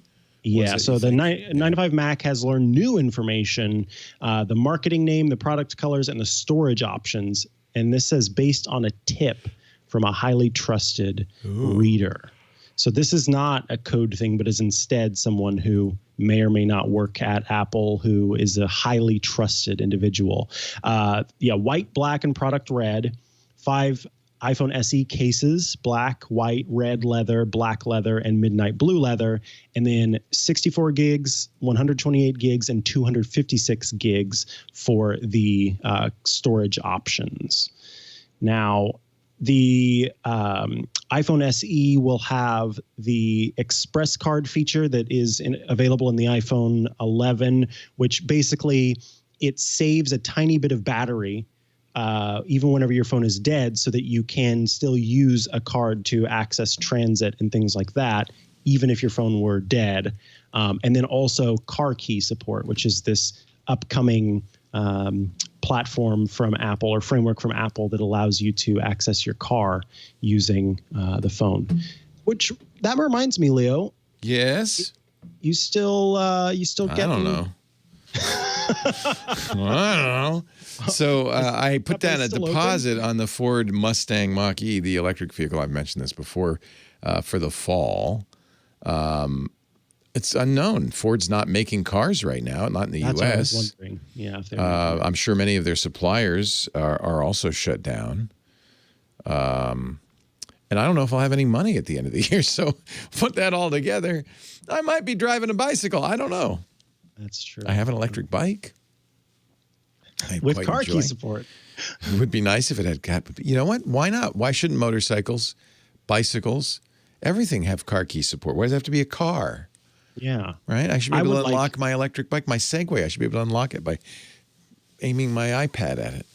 Yeah, so the 9to5Mac has learned new information, the marketing name, the product colors, and the storage options. And this says based on a tip from a highly trusted reader. So this is not a code thing, but is instead someone who may or may not work at Apple, who is a highly trusted individual. White, black, and product red. 5 iPhone SE cases, black, white, red leather, black leather, and midnight blue leather. And then 64 gigs, 128 gigs, and 256 gigs for the storage options. Now, The iPhone SE will have the Express Card feature that is available in the iPhone 11, which basically it saves a tiny bit of battery even whenever your phone is dead, so that you can still use a card to access transit and things like that, even if your phone were dead. And then also car key support, which is this upcoming platform from Apple, or framework from Apple, that allows you to access your car using the phone. Which, that reminds me, Leo. Yes. You still get. I don't know. I don't know. So I put down a deposit on the Ford Mustang Mach-E, the electric vehicle. I've mentioned this before, for the fall. It's unknown. Ford's not making cars right now, not in the U.S. What I was wondering. Yeah, if I'm sure many of their suppliers are also shut down. And I don't know if I'll have any money at the end of the year. So put that all together, I might be driving a bicycle. I don't know. That's true. I have an electric bike. With car key support. It would be nice if it had cat. You know what? Why not? Why shouldn't motorcycles, bicycles, everything have car key support? Why does it have to be a car? Yeah. Right? I should be able to unlock my electric bike, my Segway. I should be able to unlock it by aiming my iPad at it.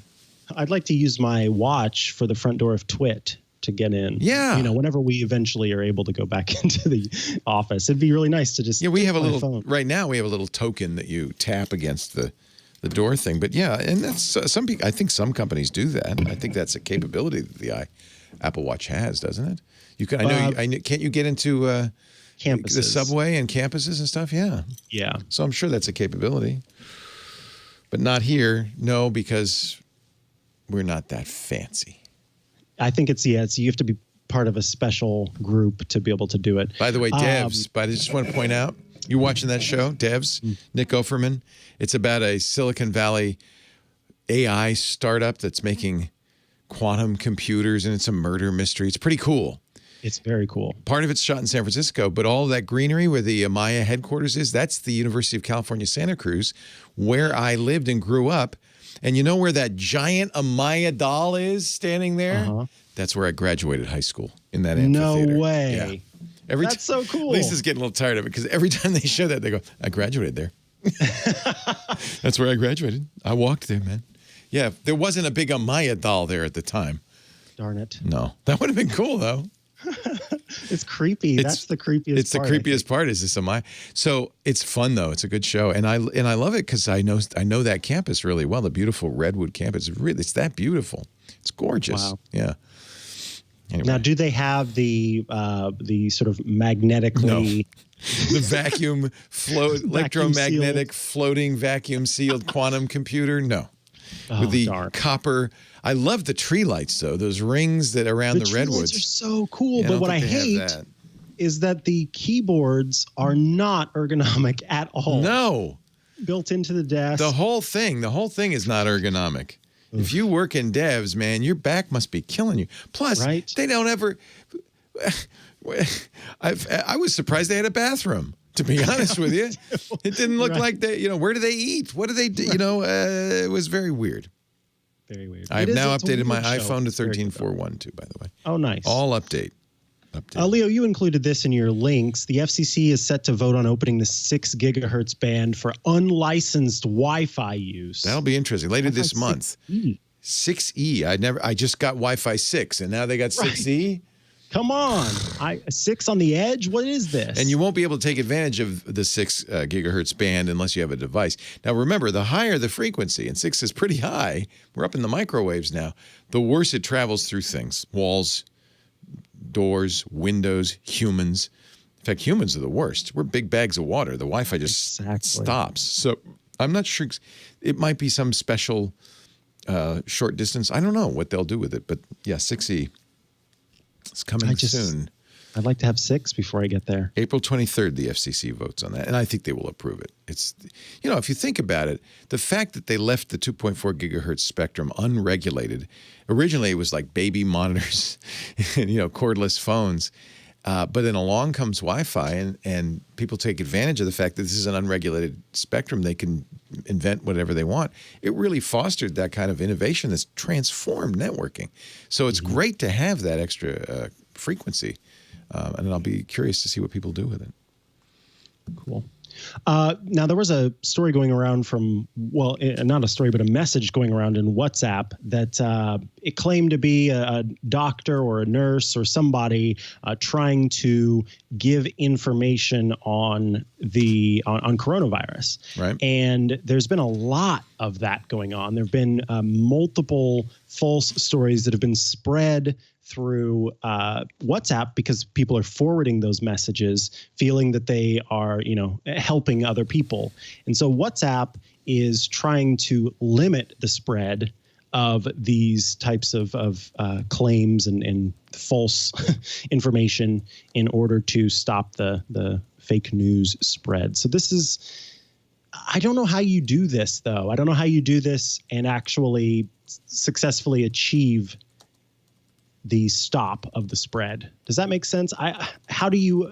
I'd like to use my watch for the front door of Twit to get in. Yeah. You know, whenever we eventually are able to go back into the office, it'd be really nice to just. Yeah, we have a little. Phone. Right now, we have a little token that you tap against the door thing. But yeah, and that's some people. I think some companies do that. I think that's a capability that the Apple Watch has, doesn't it? You can. I know. Can't you get into campuses, the subway and campuses and stuff? Yeah. Yeah. So I'm sure that's a capability, but not here. No, because we're not that fancy. I think it's you have to be part of a special group to be able to do it. By the way, Devs, but I just want to point out, you're watching that show, Devs, Nick Offerman. It's about a Silicon Valley AI startup that's making quantum computers, and it's a murder mystery. It's pretty cool. It's very cool. Part of it's shot in San Francisco, but all of that greenery where the Maya headquarters is, that's the University of California, Santa Cruz, where I lived and grew up. And you know where that giant Amaya doll is standing there? Uh-huh. That's where I graduated high school, in that amphitheater. No way. Yeah. That's so cool. Lisa's getting a little tired of it, because every time they show that, they go, I graduated there. That's where I graduated. I walked there, man. Yeah, there wasn't a big Amaya doll there at the time. Darn it. No. That would have been cool, though. It's creepy. That's the creepiest part. It's the creepiest part is this Amaya. So it's fun, though. It's a good show. And I love it because I know that campus really well, the beautiful Redwood campus. It's that beautiful. It's gorgeous. Wow. Yeah. Anyway. Now, do they have the sort of magnetically... No. The vacuum electromagnetic floating vacuum sealed quantum computer? No. With the copper... I love the tree lights, though. Those rings that around the redwoods are so cool. But what I hate is that the keyboards are not ergonomic at all. No. Built into the desk. The whole thing is not ergonomic. Oof. If you work in devs, man, your back must be killing you. Plus, they don't ever. I was surprised they had a bathroom. To be honest with you, it didn't look like they. You know, where do they eat? What do they do? You know, it was very weird. Very weird. I've now updated my iPhone to 13.4.1.2, by the way. Oh, nice. All update. Leo, you included this in your links. The FCC is set to vote on opening the 6 gigahertz band for unlicensed Wi-Fi use. That'll be interesting. Later this month. 6E. I just got Wi-Fi 6, and now they got 6E? Come on. 6 on the edge? What is this? And you won't be able to take advantage of the 6 gigahertz band unless you have a device. Now, remember, the higher the frequency, and 6 is pretty high, we're up in the microwaves now, the worse it travels through things. Walls, doors, windows, humans. In fact, humans are the worst. We're big bags of water. The Wi-Fi just stops. So I'm not sure. It might be some special short distance. I don't know what they'll do with it. But yeah, 6E. It's coming soon. I'd like to have 6 before I get there. April 23rd, the FCC votes on that, and I think they will approve it. It's, you know, if you think about it, the fact that they left the 2.4 gigahertz spectrum unregulated, originally it was like baby monitors and, you know, cordless phones, But then along comes Wi-Fi, and people take advantage of the fact that this is an unregulated spectrum. They can invent whatever they want. It really fostered that kind of innovation that's transformed networking. So it's great to have that extra frequency, and I'll be curious to see what people do with it. Cool. Now, there was a story going around not a story, but a message going around in WhatsApp that it claimed to be a doctor or a nurse or somebody trying to give information on coronavirus. Right. And there's been a lot of that going on. There have been multiple false stories that have been spread through WhatsApp because people are forwarding those messages feeling that they are, helping other people. And so WhatsApp is trying to limit the spread of these types of claims and false information in order to stop the fake news spread. So I don't know how you do this, though. I don't know how you do this and actually successfully achieve the stop of the spread. Does that make sense? Do you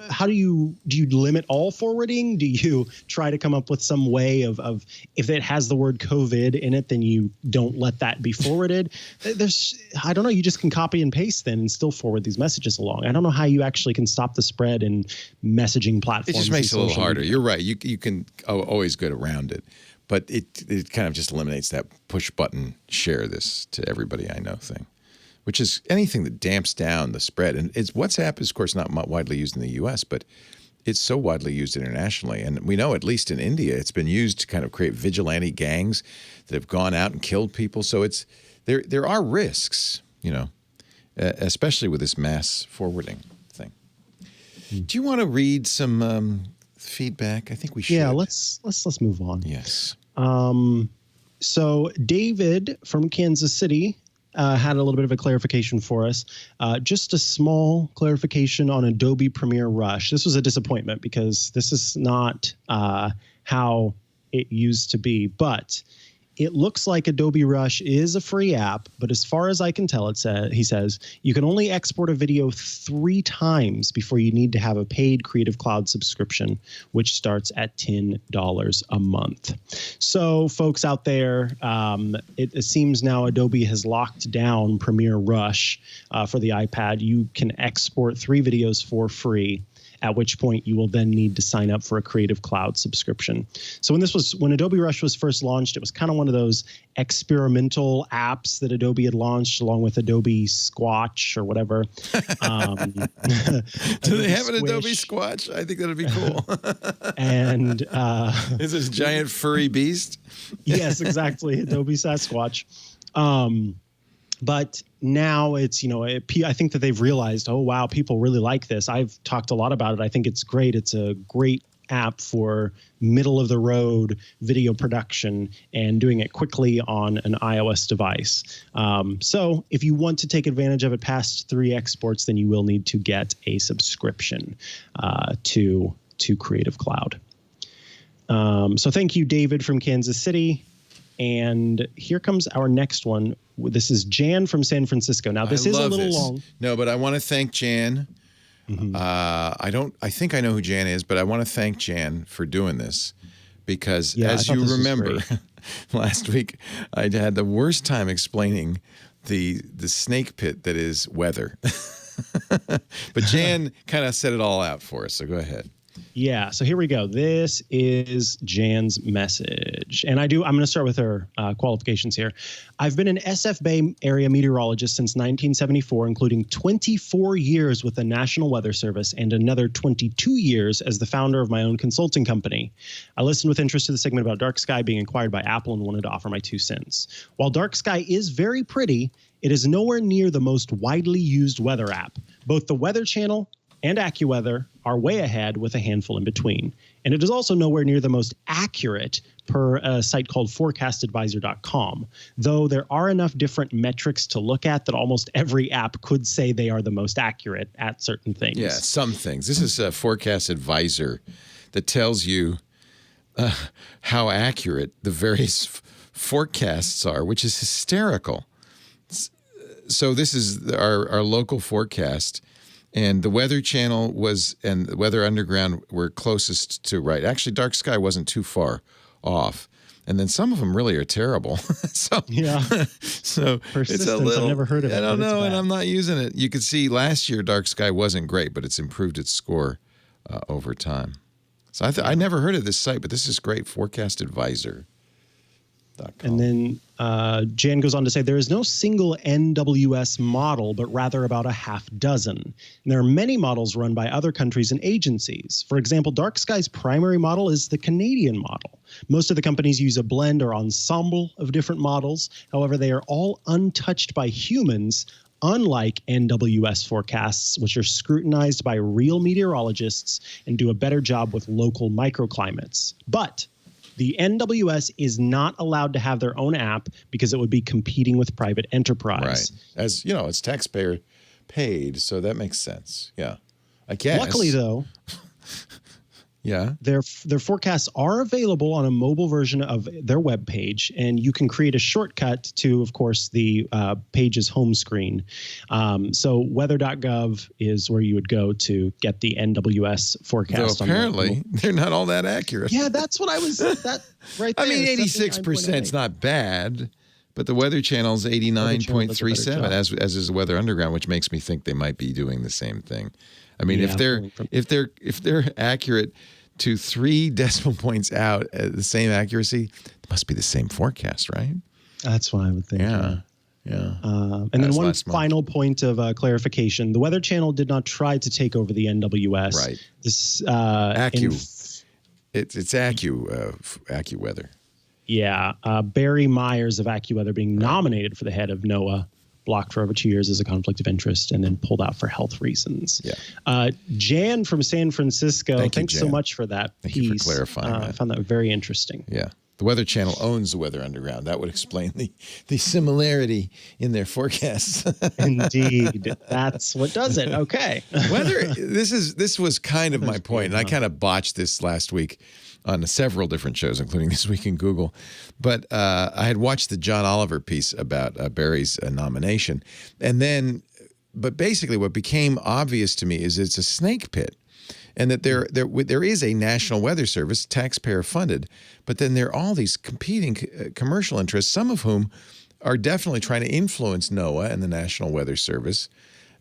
limit all forwarding? Do you try to come up with some way of if it has the word COVID in it, then you don't let that be forwarded? I don't know. You just can copy and paste then and still forward these messages along. I don't know how you actually can stop the spread in messaging platforms. It just makes it a little harder. You're right. You can always get around it, but it kind of just eliminates that push button share this to everybody I know thing, which is anything that damps down the spread. And WhatsApp is, of course, not widely used in the U.S., but it's so widely used internationally. And we know, at least in India, it's been used to kind of create vigilante gangs that have gone out and killed people. So there are risks, especially with this mass forwarding thing. Do you want to read some feedback? I think we should. Yeah, let's move on. Yes. So David from Kansas City had a little bit of a clarification for us. Just a small clarification on Adobe Premiere Rush. This was a disappointment because this is not how it used to be, but it looks like Adobe Rush is a free app, but as far as I can tell, he says, you can only export a video 3 times before you need to have a paid Creative Cloud subscription, which starts at $10 a month. So folks out there, it seems now Adobe has locked down Premiere Rush for the iPad. You can export 3 videos for free, at which point you will then need to sign up for a Creative Cloud subscription. So when Adobe Rush was first launched, it was kind of one of those experimental apps that Adobe had launched along with Adobe Squatch or whatever. Do they have an Adobe Squatch? I think that'd be cool. And is this giant furry beast? Yes, exactly. Adobe Sasquatch. But now it's, I think that they've realized, oh, wow, people really like this. I've talked a lot about it. I think it's great. It's a great app for middle of the road video production and doing it quickly on an iOS device. So if you want to take advantage of it past 3 exports, then you will need to get a subscription to Creative Cloud. So thank you, David from Kansas City. And here comes our next one. This is Jan from San Francisco. Now, this is a little long. No, but I want to thank Jan. Mm-hmm. I think I know who Jan is, but I want to thank Jan for doing this because, as you remember, last week I had the worst time explaining the snake pit that is weather. But Jan kind of set it all out for us, so go ahead. Yeah, so here we go. This is Jan's message. And I'm going to start with her qualifications here. I've been an SF Bay area meteorologist since 1974, including 24 years with the National Weather Service and another 22 years as the founder of my own consulting company. I listened with interest to the segment about Dark Sky being acquired by Apple and wanted to offer my 2 cents. While Dark Sky is very pretty, it is nowhere near the most widely used weather app. Both the Weather Channel and AccuWeather are way ahead with a handful in between. And it is also nowhere near the most accurate per a site called forecastadvisor.com, though there are enough different metrics to look at that almost every app could say they are the most accurate at certain things. Yeah, some things. This is a Forecast Advisor that tells you how accurate the various forecasts are, which is hysterical. So this is our local forecast. And the Weather Channel and the Weather Underground were closest to right. Actually, Dark Sky wasn't too far off. And then some of them really are terrible. So it's a little. I've never heard of it. I don't know, and I'm not using it. You could see last year Dark Sky wasn't great, but it's improved its score over time. So I never heard of this site, but this is great. Forecast Advisor. And then Jan goes on to say, there is no single NWS model, but rather about a half dozen. And there are many models run by other countries and agencies. For example, Dark Sky's primary model is the Canadian model. Most of the companies use a blend or ensemble of different models. However, they are all untouched by humans, unlike NWS forecasts, which are scrutinized by real meteorologists and do a better job with local microclimates. But the NWS is not allowed to have their own app because it would be competing with private enterprise. Right. As you know, it's taxpayer paid, so that makes sense. Yeah. I guess. Luckily, though, their forecasts are available on a mobile version of their webpage, and you can create a shortcut to, of course, the page's home screen. So weather.gov is where you would go to get the NWS forecast. Though apparently, they're not all that accurate. Yeah, that's what I was. That right there. I mean, 86% is not bad. But the Weather Channel's 89.37, as is the Weather Underground, which makes me think they might be doing the same thing. I mean, if they're accurate to 3 decimal points out at the same accuracy, it must be the same forecast, right? That's what I would think. Yeah. And then one final point of clarification: the Weather Channel did not try to take over the NWS. Right. This it's AccuWeather. Yeah, Barry Myers of AccuWeather being nominated for the head of NOAA, blocked for over 2 years as a conflict of interest, and then pulled out for health reasons. Yeah. Jan from San Francisco, thanks so much for that piece. Thank you for clarifying that. I found that very interesting. Yeah. The Weather Channel owns the Weather Underground. That would explain the similarity in their forecasts. Indeed. That's what does it. Okay. This was kind of my point, and I kind of botched this last week on several different shows, including This Week in Google. But I had watched the John Oliver piece about Barry's nomination. But basically what became obvious to me is it's a snake pit. And that there is a National Weather Service, taxpayer funded, but then there are all these competing commercial interests, some of whom are definitely trying to influence NOAA and the National Weather Service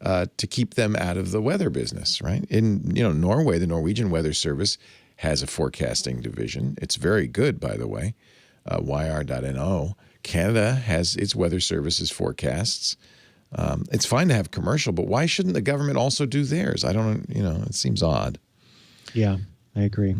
to keep them out of the weather business, right? In Norway, the Norwegian Weather Service has a forecasting division. It's very good, by the way, yr.no. Canada has its weather services forecasts. It's fine to have commercial, but why shouldn't the government also do theirs? I don't, it seems odd. Yeah, I agree.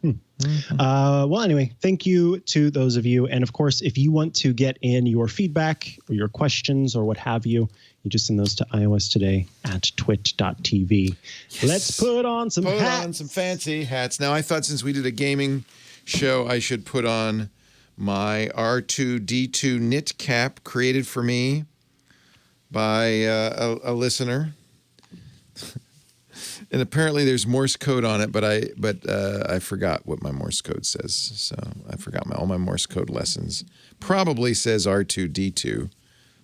Well, anyway, thank you to those of you. And of course, if you want to get in your feedback or your questions or what have you, you just send those to iOStoday@twit.tv. Yes. Let's put on some hats. Put on some fancy hats. Now, I thought since we did a gaming show, I should put on my R2D2 knit cap created for me by a listener. And apparently there's Morse code on it, but I forgot what my Morse code says. So I forgot all my Morse code lessons. Probably says R2D2.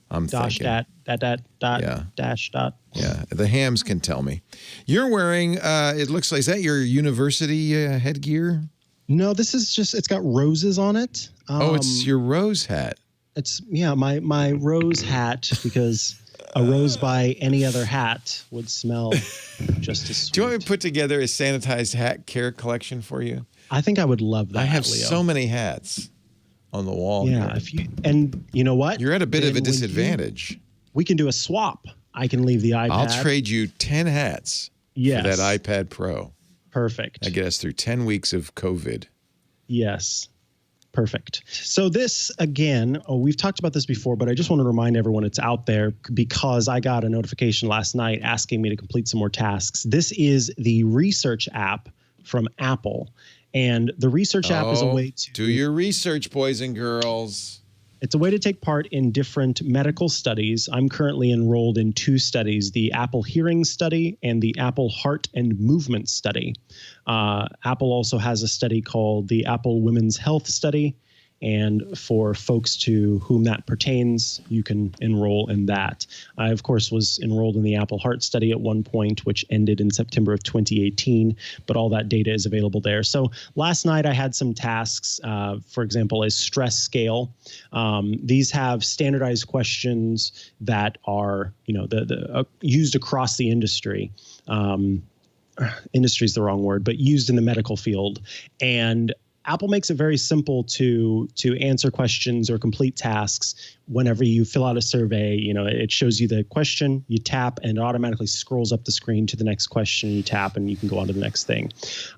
I'm dash thinking. Dash dot. Yeah, the hams can tell me. You're wearing, it looks like, is that your university headgear? No, this is it's got roses on it. It's your rose hat. It's, my rose hat, because a rose by any other hat would smell just as sweet. Do you want me to put together a sanitized hat care collection for you? I think I would love that, I have Leo. So many hats on the wall. Yeah, here. And you know what? You're at a bit of a disadvantage. We can do a swap. I can leave the iPad. I'll trade you 10 hats for that iPad Pro. Perfect. I get us through 10 weeks of COVID. Yes. Perfect. So this, again, we've talked about this before, but I just want to remind everyone it's out there because I got a notification last night asking me to complete some more tasks. This is the research app from Apple. And the research app is a way to do your research, boys and girls. It's a way to take part in different medical studies. I'm currently enrolled in 2 studies, the Apple Hearing Study and the Apple Heart and Movement Study. Apple also has a study called the Apple Women's Health Study And for folks to whom that pertains, you can enroll in that. I, of course, was enrolled in the Apple Heart Study at one point, which ended in September of 2018, but all that data is available there. So last night I had some tasks, for example, a stress scale. These have standardized questions that are, used across the industry. Industry is the wrong word, but used in the medical field. And Apple makes it very simple to answer questions or complete tasks. Whenever you fill out a survey, it shows you the question, you tap, and it automatically scrolls up the screen to the next question. You tap, and you can go on to the next thing.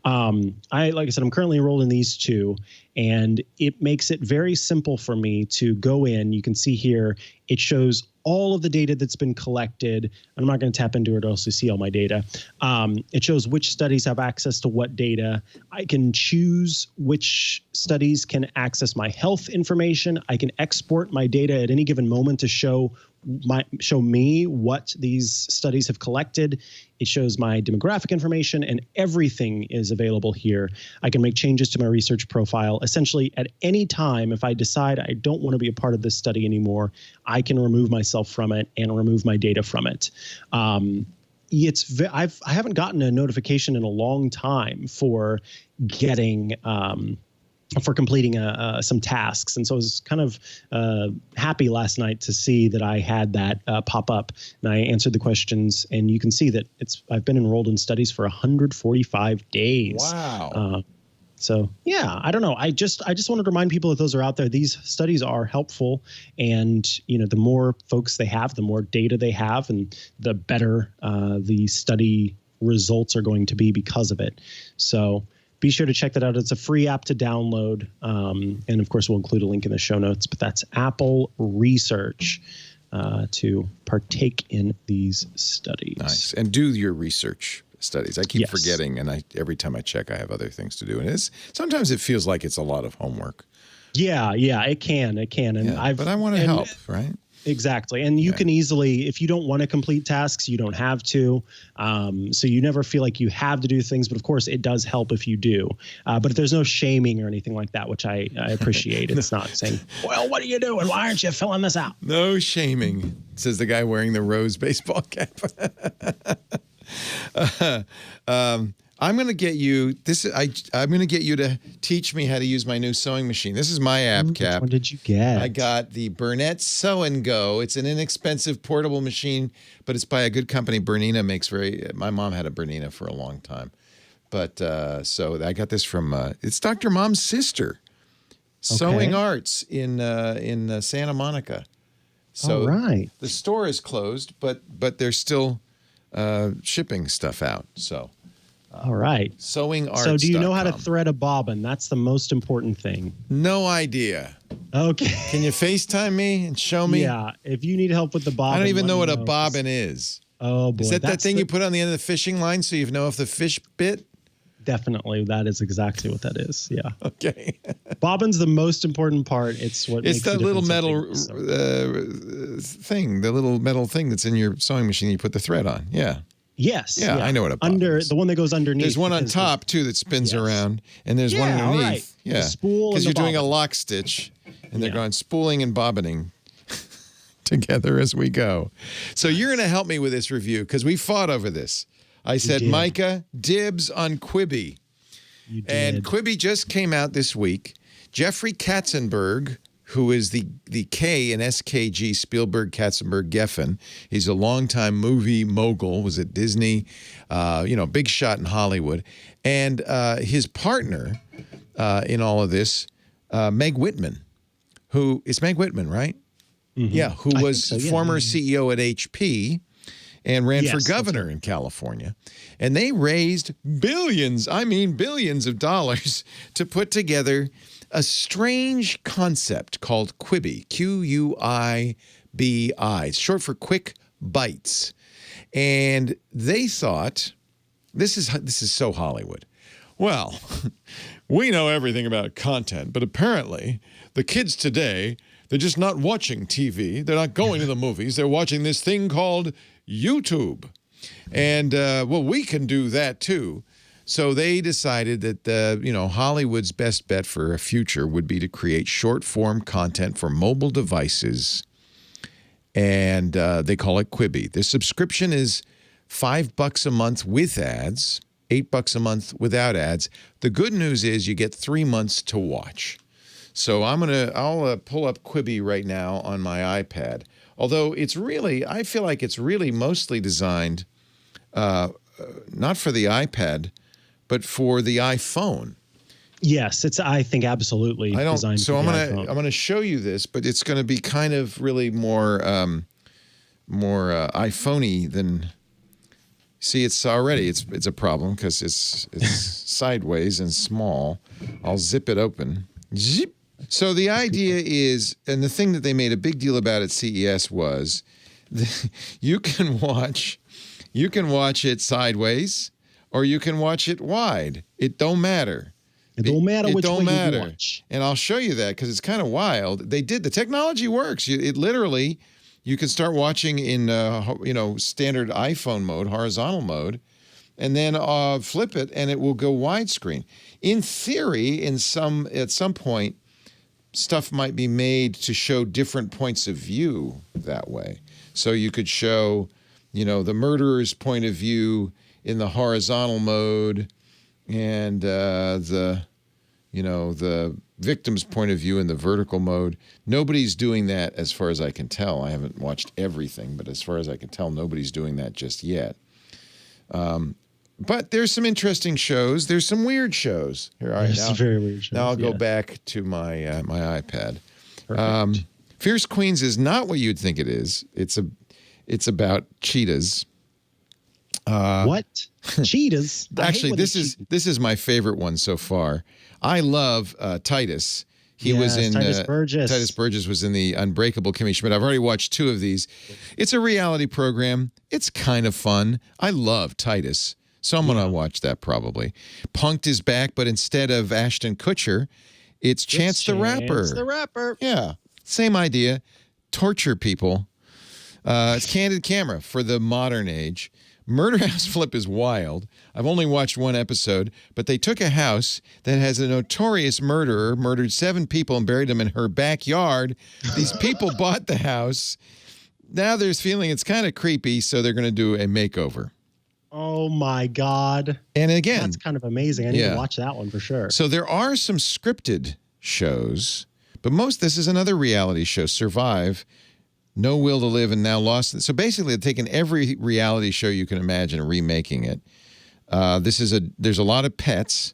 Like I said, I'm currently enrolled in these two, and it makes it very simple for me to go in. You can see here, it shows all of the data that's been collected. I'm not going to tap into it or else you see all my data. It shows which studies have access to what data. I can choose which studies can access my health information. I can export my data at any given moment to show me what these studies have collected. It shows my demographic information, and everything is available here. I can make changes to my research profile. Essentially, at any time, if I decide I don't want to be a part of this study anymore, I can remove myself from it and remove my data from it. I haven't gotten a notification in a long time for getting for completing some tasks. And so I was kind of happy last night to see that I had that pop up, and I answered the questions, and you can see that I've been enrolled in studies for 145 days. Wow. So yeah, I don't know. I just wanted to remind people that those are out there. These studies are helpful, and the more folks they have, the more data they have, and the better the study results are going to be because of it. So be sure to check that out. It's a free app to download. And of course, we'll include a link in the show notes, but that's Apple Research to partake in these studies. Nice. And do your research studies. I keep forgetting, and every time I check, I have other things to do. And sometimes it feels like it's a lot of homework. Yeah, it can. And but I want to help, right? Exactly. And you can easily, if you don't want to complete tasks, you don't have to. So you never feel like you have to do things. But of course, it does help if you do. But there's no shaming or anything like that, which I appreciate. It's not saying, well, what are you doing? Why aren't you filling this out? No shaming, says the guy wearing the rose baseball cap. I'm going to get you I'm going to get you to teach me how to use my new sewing machine. This is my app cap. Which one did you get? I got the Burnett Sew and Go. It's an inexpensive portable machine, but it's by a good company. Bernina makes my mom had a Bernina for a long time. But so I got this from it's Dr. Mom's sister. Sewing Arts in Santa Monica. So all right. The store is closed, but they're still shipping stuff out. So all right. Sewingarts.com. So do you know how to thread a bobbin? That's the most important thing. No idea. Okay. Can you FaceTime me and show me? Yeah. If you need help with the bobbin. I don't even know what a bobbin is. Oh, boy. Is that thing you put on the end of the fishing line so you know if the fish bit? Definitely. That is exactly what that is. Yeah. Okay. Bobbin's the most important part. It's what makes that little metal thing. the little metal thing that's in your sewing machine you put the thread on. Yeah. Yes. Yeah, I know what a bobbin is. The one that goes underneath. There's one on top, too, that spins around, and there's one underneath. Right. Yeah, the spool because you're doing a lock stitch, and they're going spooling and bobbining together as we go. So you're going to help me with this review, because we fought over this. I said, Mikah, dibs on Quibi. You did. And Quibi just came out this week. Jeffrey Katzenberg, who is the K in SKG, Spielberg, Katzenberg, Geffen. He's a longtime movie mogul, was at Disney, big shot in Hollywood. And his partner in all of this, Meg Whitman, who is Meg Whitman, right? Mm-hmm. Yeah, who was former CEO at HP and ran for governor in California. And they raised billions of dollars to put together a strange concept called Quibi, Q-U-I-B-I. It's short for Quick Bites. And they thought, this is so Hollywood. Well, we know everything about content, but apparently the kids today, they're just not watching TV. They're not going to the movies. They're watching this thing called YouTube. And, we can do that too. So they decided that Hollywood's best bet for a future would be to create short-form content for mobile devices, and they call it Quibi. The subscription is $5 a month with ads, $8 a month without ads. The good news is you get 3 months to watch. So I'll pull up Quibi right now on my iPad. Although I feel like it's really mostly designed not for the iPad, but for the iPhone. Yes, it's, I think, absolutely designed for the iPhone. I'm gonna show you this, but it's gonna be kind of really more iPhone-y than. See, it's a problem because it's sideways and small. I'll zip it open. Zip. So the idea is, and the thing that they made a big deal about at CES was, you can watch it sideways, or you can watch it wide. It don't matter. It don't matter which way you watch. And I'll show you that because it's kind of wild. The technology works. You can start watching in standard iPhone mode, horizontal mode, and then flip it, and it will go widescreen. In theory, at some point, stuff might be made to show different points of view that way. So you could show, the murderer's point of view in the horizontal mode, and the victim's point of view in the vertical mode. Nobody's doing that as far as I can tell. I haven't watched everything, but as far as I can tell, nobody's doing that just yet. But there's some interesting shows. There's some weird shows. Here, all right, some very weird shows. Now I'll go back to my my iPad. Perfect. Fierce Queens is not what you'd think it is. It's about cheetahs. What? Cheetahs? Actually, this is my favorite one so far. I love Titus. He was in Titus Burgess. Titus Burgess was in the Unbreakable Kimmy Schmidt. I've already watched 2 of these. It's a reality program. It's kind of fun. I love Titus, so I'm gonna watch that probably. Punk'd is back, but instead of Ashton Kutcher, it's Chance the Rapper. Chance the Rapper. Yeah, same idea. Torture people. It's candid camera for the modern age. Murder House Flip is wild. I've only watched 1 episode, but they took a house that has a notorious murderer, murdered 7 people and buried them in her backyard. These people bought the house. Now there's feeling it's kind of creepy, so they're going to do a makeover. Oh my God. And again, that's kind of amazing. I need to watch that one for sure. So there are some scripted shows, but this is another reality show, Survive. No Will to Live and Now Lost. So basically, they're taking every reality show you can imagine and remaking it. There's a lot of pets.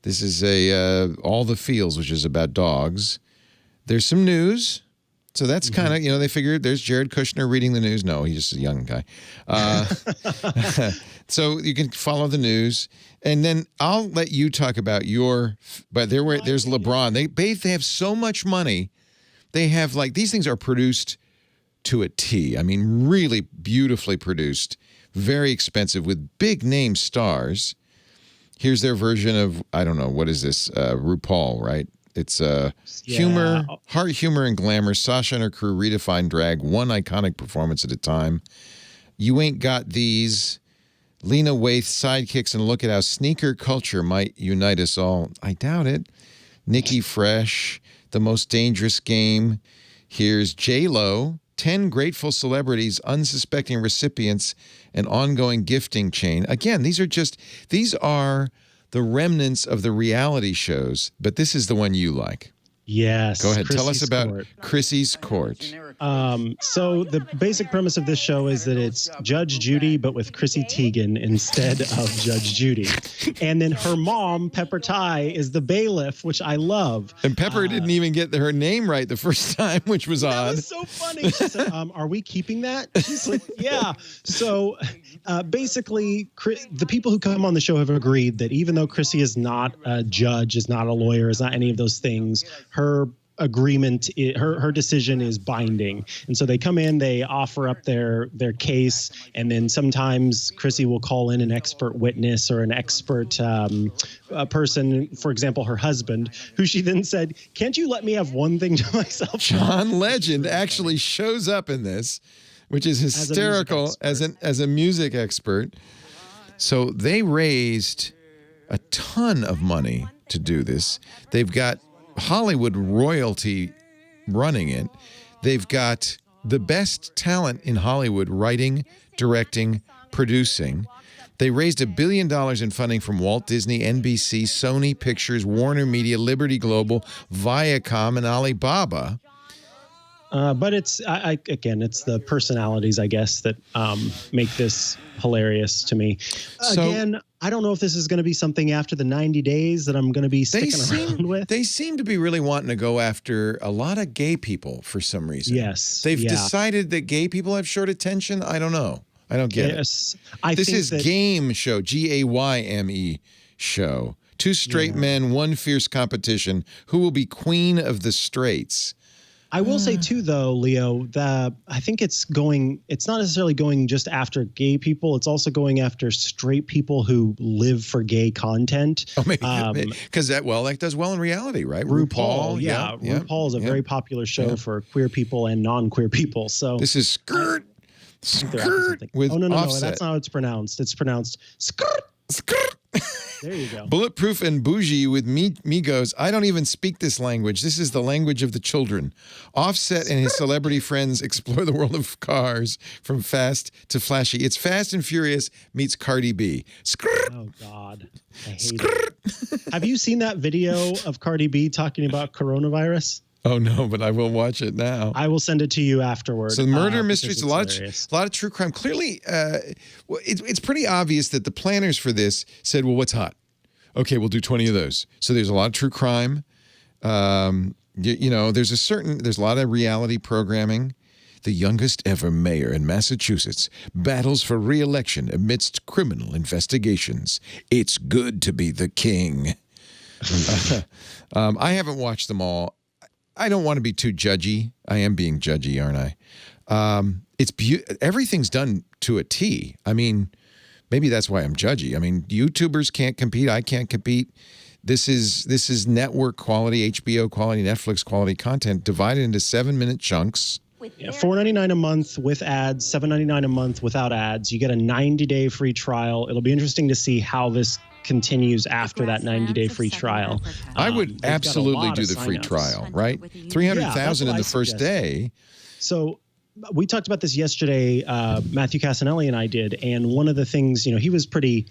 This is All the Feels, which is about dogs. There's some news. So that's kind of, they figured there's Jared Kushner reading the news. No, he's just a young guy. So you can follow the news. And then I'll let you talk about there's LeBron. They have so much money. They have these things are produced to a T. I mean, really beautifully produced, very expensive with big name stars. Here's their version of, I don't know, what is this? RuPaul, right? It's humor, heart, humor, and glamour. Sasha and her crew redefined drag, one iconic performance at a time. You Ain't Got These. Lena Waithe, sidekicks, and look at how sneaker culture might unite us all. I doubt it. Nikki Fresh, The Most Dangerous Game. Here's J-Lo. 10 grateful celebrities, unsuspecting recipients, and ongoing gifting chain. Again, these are the remnants of the reality shows, but this is the one you like. Yes. Go ahead. Tell us about Chrissy's Court. So the basic premise of this show is that it's Judge Judy, but with Chrissy Teigen instead of Judge Judy. And then her mom, Pepper Ty, is the bailiff, which I love. And Pepper didn't even get her name right the first time, which was odd. That was so funny. She said, are we keeping that? She's like, yeah. So basically, the people who come on the show have agreed that even though Chrissy is not a judge, is not a lawyer, is not any of those things, her agreement, her decision is binding. And so they come in, they offer up their case, and then sometimes Chrissy will call in an expert witness or an expert person, for example, her husband, who she then said, can't you let me have one thing to myself? John Legend actually shows up in this, which is hysterical as a music expert. So they raised a ton of money to do this. They've got Hollywood royalty running it. They've got the best talent in Hollywood writing, directing, producing. They raised $1 billion in funding from Walt Disney, NBC, Sony Pictures, Warner Media, Liberty Global, Viacom, and Alibaba. But it's it's the personalities, I guess, that make this hilarious to me. Again, I don't know if this is going to be something after the 90 days that I'm going to be sticking around with. They seem to be really wanting to go after a lot of gay people for some reason. Yes. They've decided that gay people have short attention. I don't know. I don't get it. This is Game Show, G-A-Y-M-E show. Two straight men, one fierce competition. Who will be queen of the straights? I will say too, though, Leo, that I think it's not necessarily going just after gay people. It's also going after straight people who live for gay content. Oh, maybe because that does well in reality, right? RuPaul, RuPaul is a very popular show for queer people and non-queer people. So this is skirt with no, Offset. that's not how it's pronounced. It's pronounced skirt. There you go. Bulletproof and Bougie with Migos. I don't even speak this language. This is the language of the children. Offset and his celebrity friends explore the world of cars from fast to flashy. It's Fast and Furious meets Cardi B. Oh, God. I hate it. Have you seen that video of Cardi B talking about coronavirus? Oh, no, but I will watch it now. I will send it to you afterward. So murder mysteries, a lot of true crime. Clearly, it's pretty obvious that the planners for this said, well, what's hot? Okay, we'll do 20 of those. So there's a lot of true crime. There's a lot of reality programming. The youngest ever mayor in Massachusetts battles for re-election amidst criminal investigations. It's good to be the king. I haven't watched them all. I don't want to be too judgy. I am being judgy, aren't I? Everything's done to a T. I mean, maybe that's why I'm judgy. I mean, YouTubers can't compete. I can't compete. This is network quality, HBO quality, Netflix quality content divided into 7-minute chunks. $4.99 a month with ads, $7.99 a month without ads. You get a 90-day free trial. It'll be interesting to see how this continues after that 90-day free trial. I would absolutely do the free trial, right? 300,000 in the first day. So we talked about this yesterday. Matthew Casanelli and I did, and one of the things, he was pretty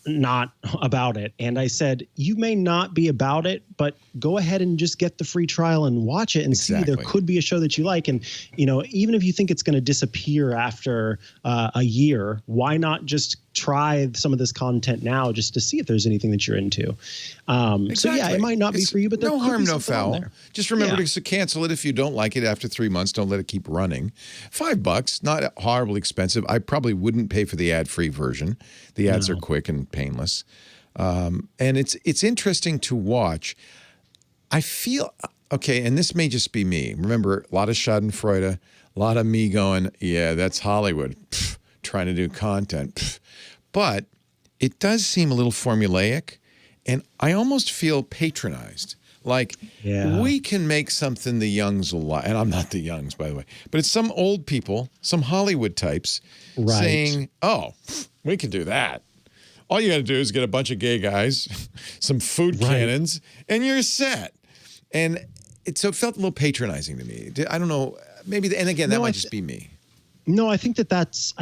not about it. And I said, you may not be about it, but go ahead and just get the free trial and watch it and see there could be a show that you like. And, even if you think it's going to disappear after a year, why not just try some of this content now just to see if there's anything that you're into? So yeah, it might not be for you, but no harm, no foul. Just remember to cancel it if you don't like it after 3 months. Don't let it keep running. $5, not horribly expensive. I probably wouldn't pay for the ad-free version. The ads are quick and painless. And it's interesting to watch. I feel, okay, and this may just be me. Remember, a lot of schadenfreude, a lot of me going, yeah, that's Hollywood, trying to do content. But it does seem a little formulaic, and I almost feel patronized. Like, we can make something the youngs will like. And I'm not the youngs, by the way. But it's some old people, some Hollywood types saying, oh, we can do that. All you got to do is get a bunch of gay guys, some food cannons, and you're set. And it felt a little patronizing to me. I don't know. Maybe, and again, that might just be me. No, I think that's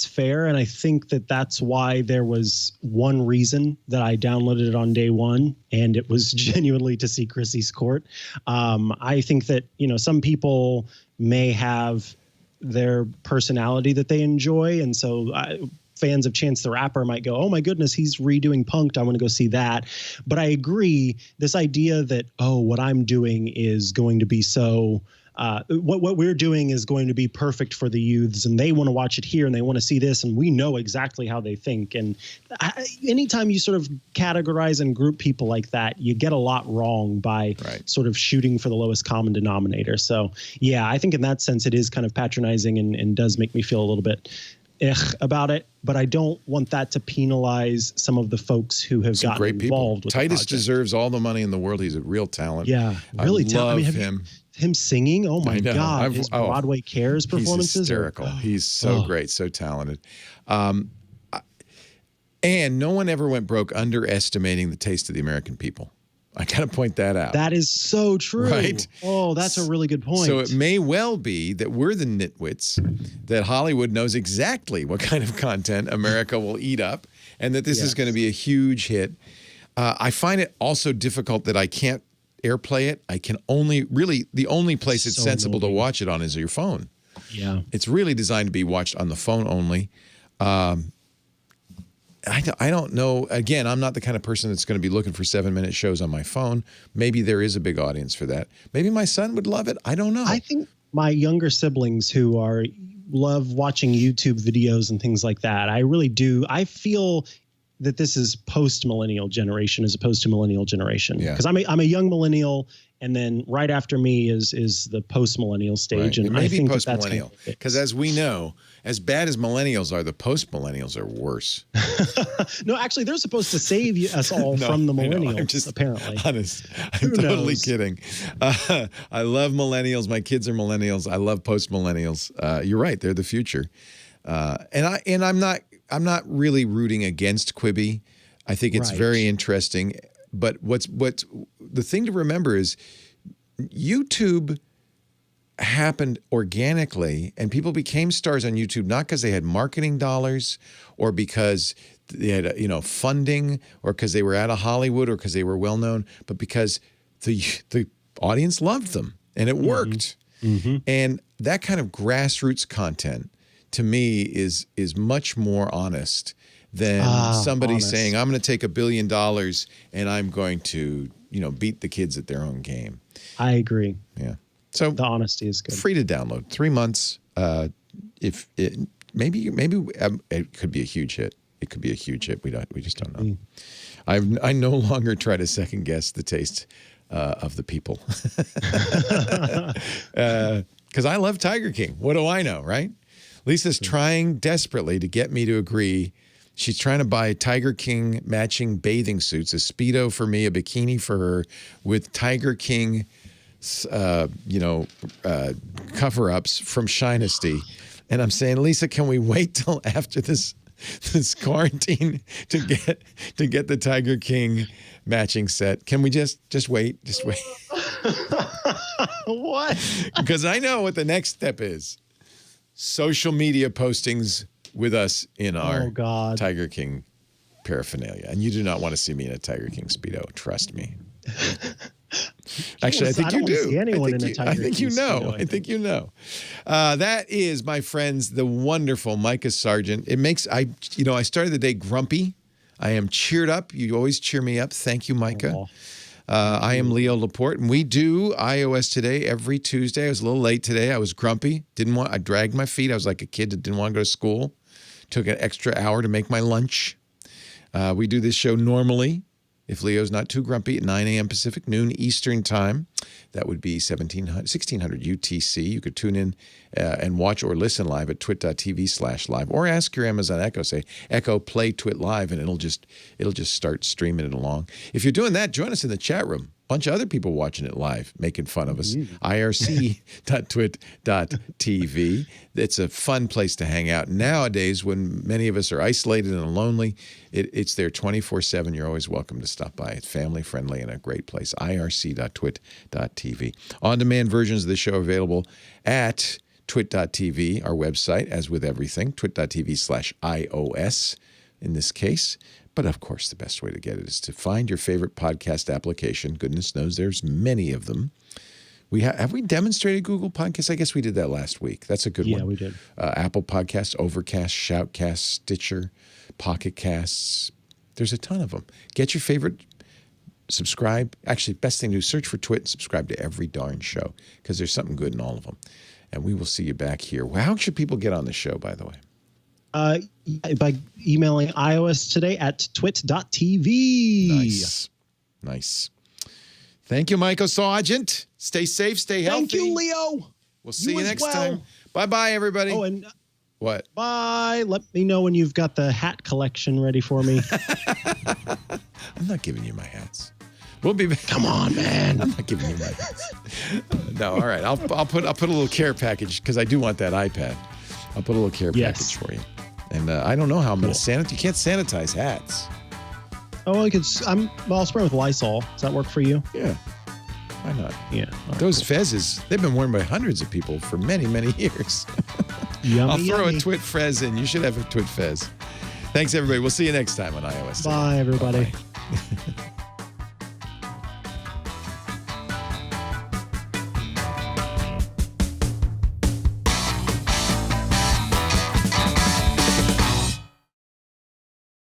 fair, and I think that's why there was one reason that I downloaded it on day one, and it was genuinely to see Chrissy's court. I think that some people may have their personality that they enjoy, and so fans of Chance the Rapper might go, oh my goodness, he's redoing Punk'd, I want to go see that. But I agree, this idea that what I'm doing is going to be so. What we're doing is going to be perfect for the youths, and they want to watch it here, and they want to see this, and we know exactly how they think. And anytime you sort of categorize and group people like that, you get a lot wrong by sort of shooting for the lowest common denominator. So, yeah, I think in that sense it is kind of patronizing and does make me feel a little bit about it, but I don't want that to penalize some of the folks who have gotten involved with Titus deserves all the money in the world. He's a real talent. Yeah, really talented. I love him. Him singing, oh my God, his Broadway Cares performances. He's hysterical. He's so great, so talented. And no one ever went broke underestimating the taste of the American people. I got to point that out. That is so true. Right? Oh, that's a really good point. So it may well be that we're the nitwits, that Hollywood knows exactly what kind of content America will eat up, and that this is going to be a huge hit. I find it also difficult that I can't AirPlay it. I can only, really, the only place it's sensible to watch it on is your phone. Yeah. It's really designed to be watched on the phone only. I don't know. Again, I'm not the kind of person that's going to be looking for 7-minute shows on my phone. Maybe there is a big audience for that. Maybe my son would love it. I don't know. I think my younger siblings who love watching YouTube videos and things like that, I really do. I feel that this is post-millennial generation as opposed to millennial generation. Because I'm a young millennial, and then right after me is the post-millennial stage. Right. And it may I be think post-millennial. Because as we know, as bad as millennials are, the post-millennials are worse. No, actually, they're supposed to save us all from the millennials, I'm just apparently. Honest. I'm totally kidding. I love millennials. My kids are millennials. I love post-millennials. You're right. They're the future. And I'm not really rooting against Quibi. I think it's very interesting. But what's the thing to remember is YouTube happened organically, and people became stars on YouTube not because they had marketing dollars or because they had funding or because they were out of Hollywood or because they were well known, but because the audience loved them and it worked. Mm-hmm. And that kind of grassroots content to me is much more honest than somebody saying, I'm going to take $1 billion and I'm going to, beat the kids at their own game. I agree. Yeah. So the honesty is good. Free to download. 3 months. If it maybe it could be a huge hit. It could be a huge hit. We just don't know. I no longer try to second guess the taste of the people. Because I love Tiger King. What do I know, right? Lisa's trying desperately to get me to agree. She's trying to buy Tiger King matching bathing suits, a Speedo for me, a bikini for her, with Tiger King, cover-ups from Shinesty. And I'm saying, Lisa, can we wait till after this quarantine to get the Tiger King matching set? Can we just wait? Just wait. What? Because I know what the next step is. Social media postings with us in our Tiger King paraphernalia. And you do not want to see me in a Tiger King Speedo. Trust me. Actually, I think you do. I think you know. I think you know. That is, my friends, the wonderful Mikah Sargent. It makes, I started the day grumpy. I am cheered up. You always cheer me up. Thank you, Mikah. I am Leo Laporte, and we do iOS Today every Tuesday. I was a little late today. I was grumpy. I dragged my feet. I was like a kid that didn't want to go to school. Took an extra hour to make my lunch. We do this show normally, if Leo's not too grumpy, at 9 a.m. Pacific, noon Eastern time. That would be 1600 UTC. You could tune in and watch or listen live at twit.tv/live, or ask your Amazon Echo, say, Echo, play Twit Live, and it'll just start streaming it along. If you're doing that, join us in the chat room. Bunch of other people watching it live, making fun of us. irc.twit.tv. It's a fun place to hang out. Nowadays, when many of us are isolated and lonely, it's there 24/7. You're always welcome to stop by. It's family friendly and a great place. irc.twit.tv. On-demand versions of the show available at twit.tv, our website, as with everything, twit.tv/iOS in this case. But of course, the best way to get it is to find your favorite podcast application. Goodness knows there's many of them. Have we demonstrated Google Podcasts? I guess we did that last week. That's a good one. Yeah, we did. Apple Podcasts, Overcast, Shoutcast, Stitcher, Pocket Casts. There's a ton of them. Get your favorite, subscribe. Actually, best thing to do, search for Twit and subscribe to every darn show, because there's something good in all of them. And we will see you back here. How should people get on the show, by the way? By emailing iOS Today at twit.tv. Nice. Thank you, Mikah Sargent. Stay safe, stay healthy. Thank you, Leo. We'll see you next time. Bye-bye, everybody. Oh, and what? Bye. Let me know when you've got the hat collection ready for me. I'm not giving you my hats. We'll be back. Come on, man. I'm not giving you my hats. No, all right. I'll put a little care package, because I do want that iPad. I'll put a little care package for you. And I don't know how I'm going to sanitize. You can't sanitize hats. Oh, I'll spray with Lysol. Does that work for you? Yeah. Why not? Yeah. Those fezzes, they've been worn by hundreds of people for many, many years. Yummy, I'll throw yummy. a twit fez in. You should have a twit fez. Thanks, everybody. We'll see you next time on iOS. Bye, everybody. Bye-bye.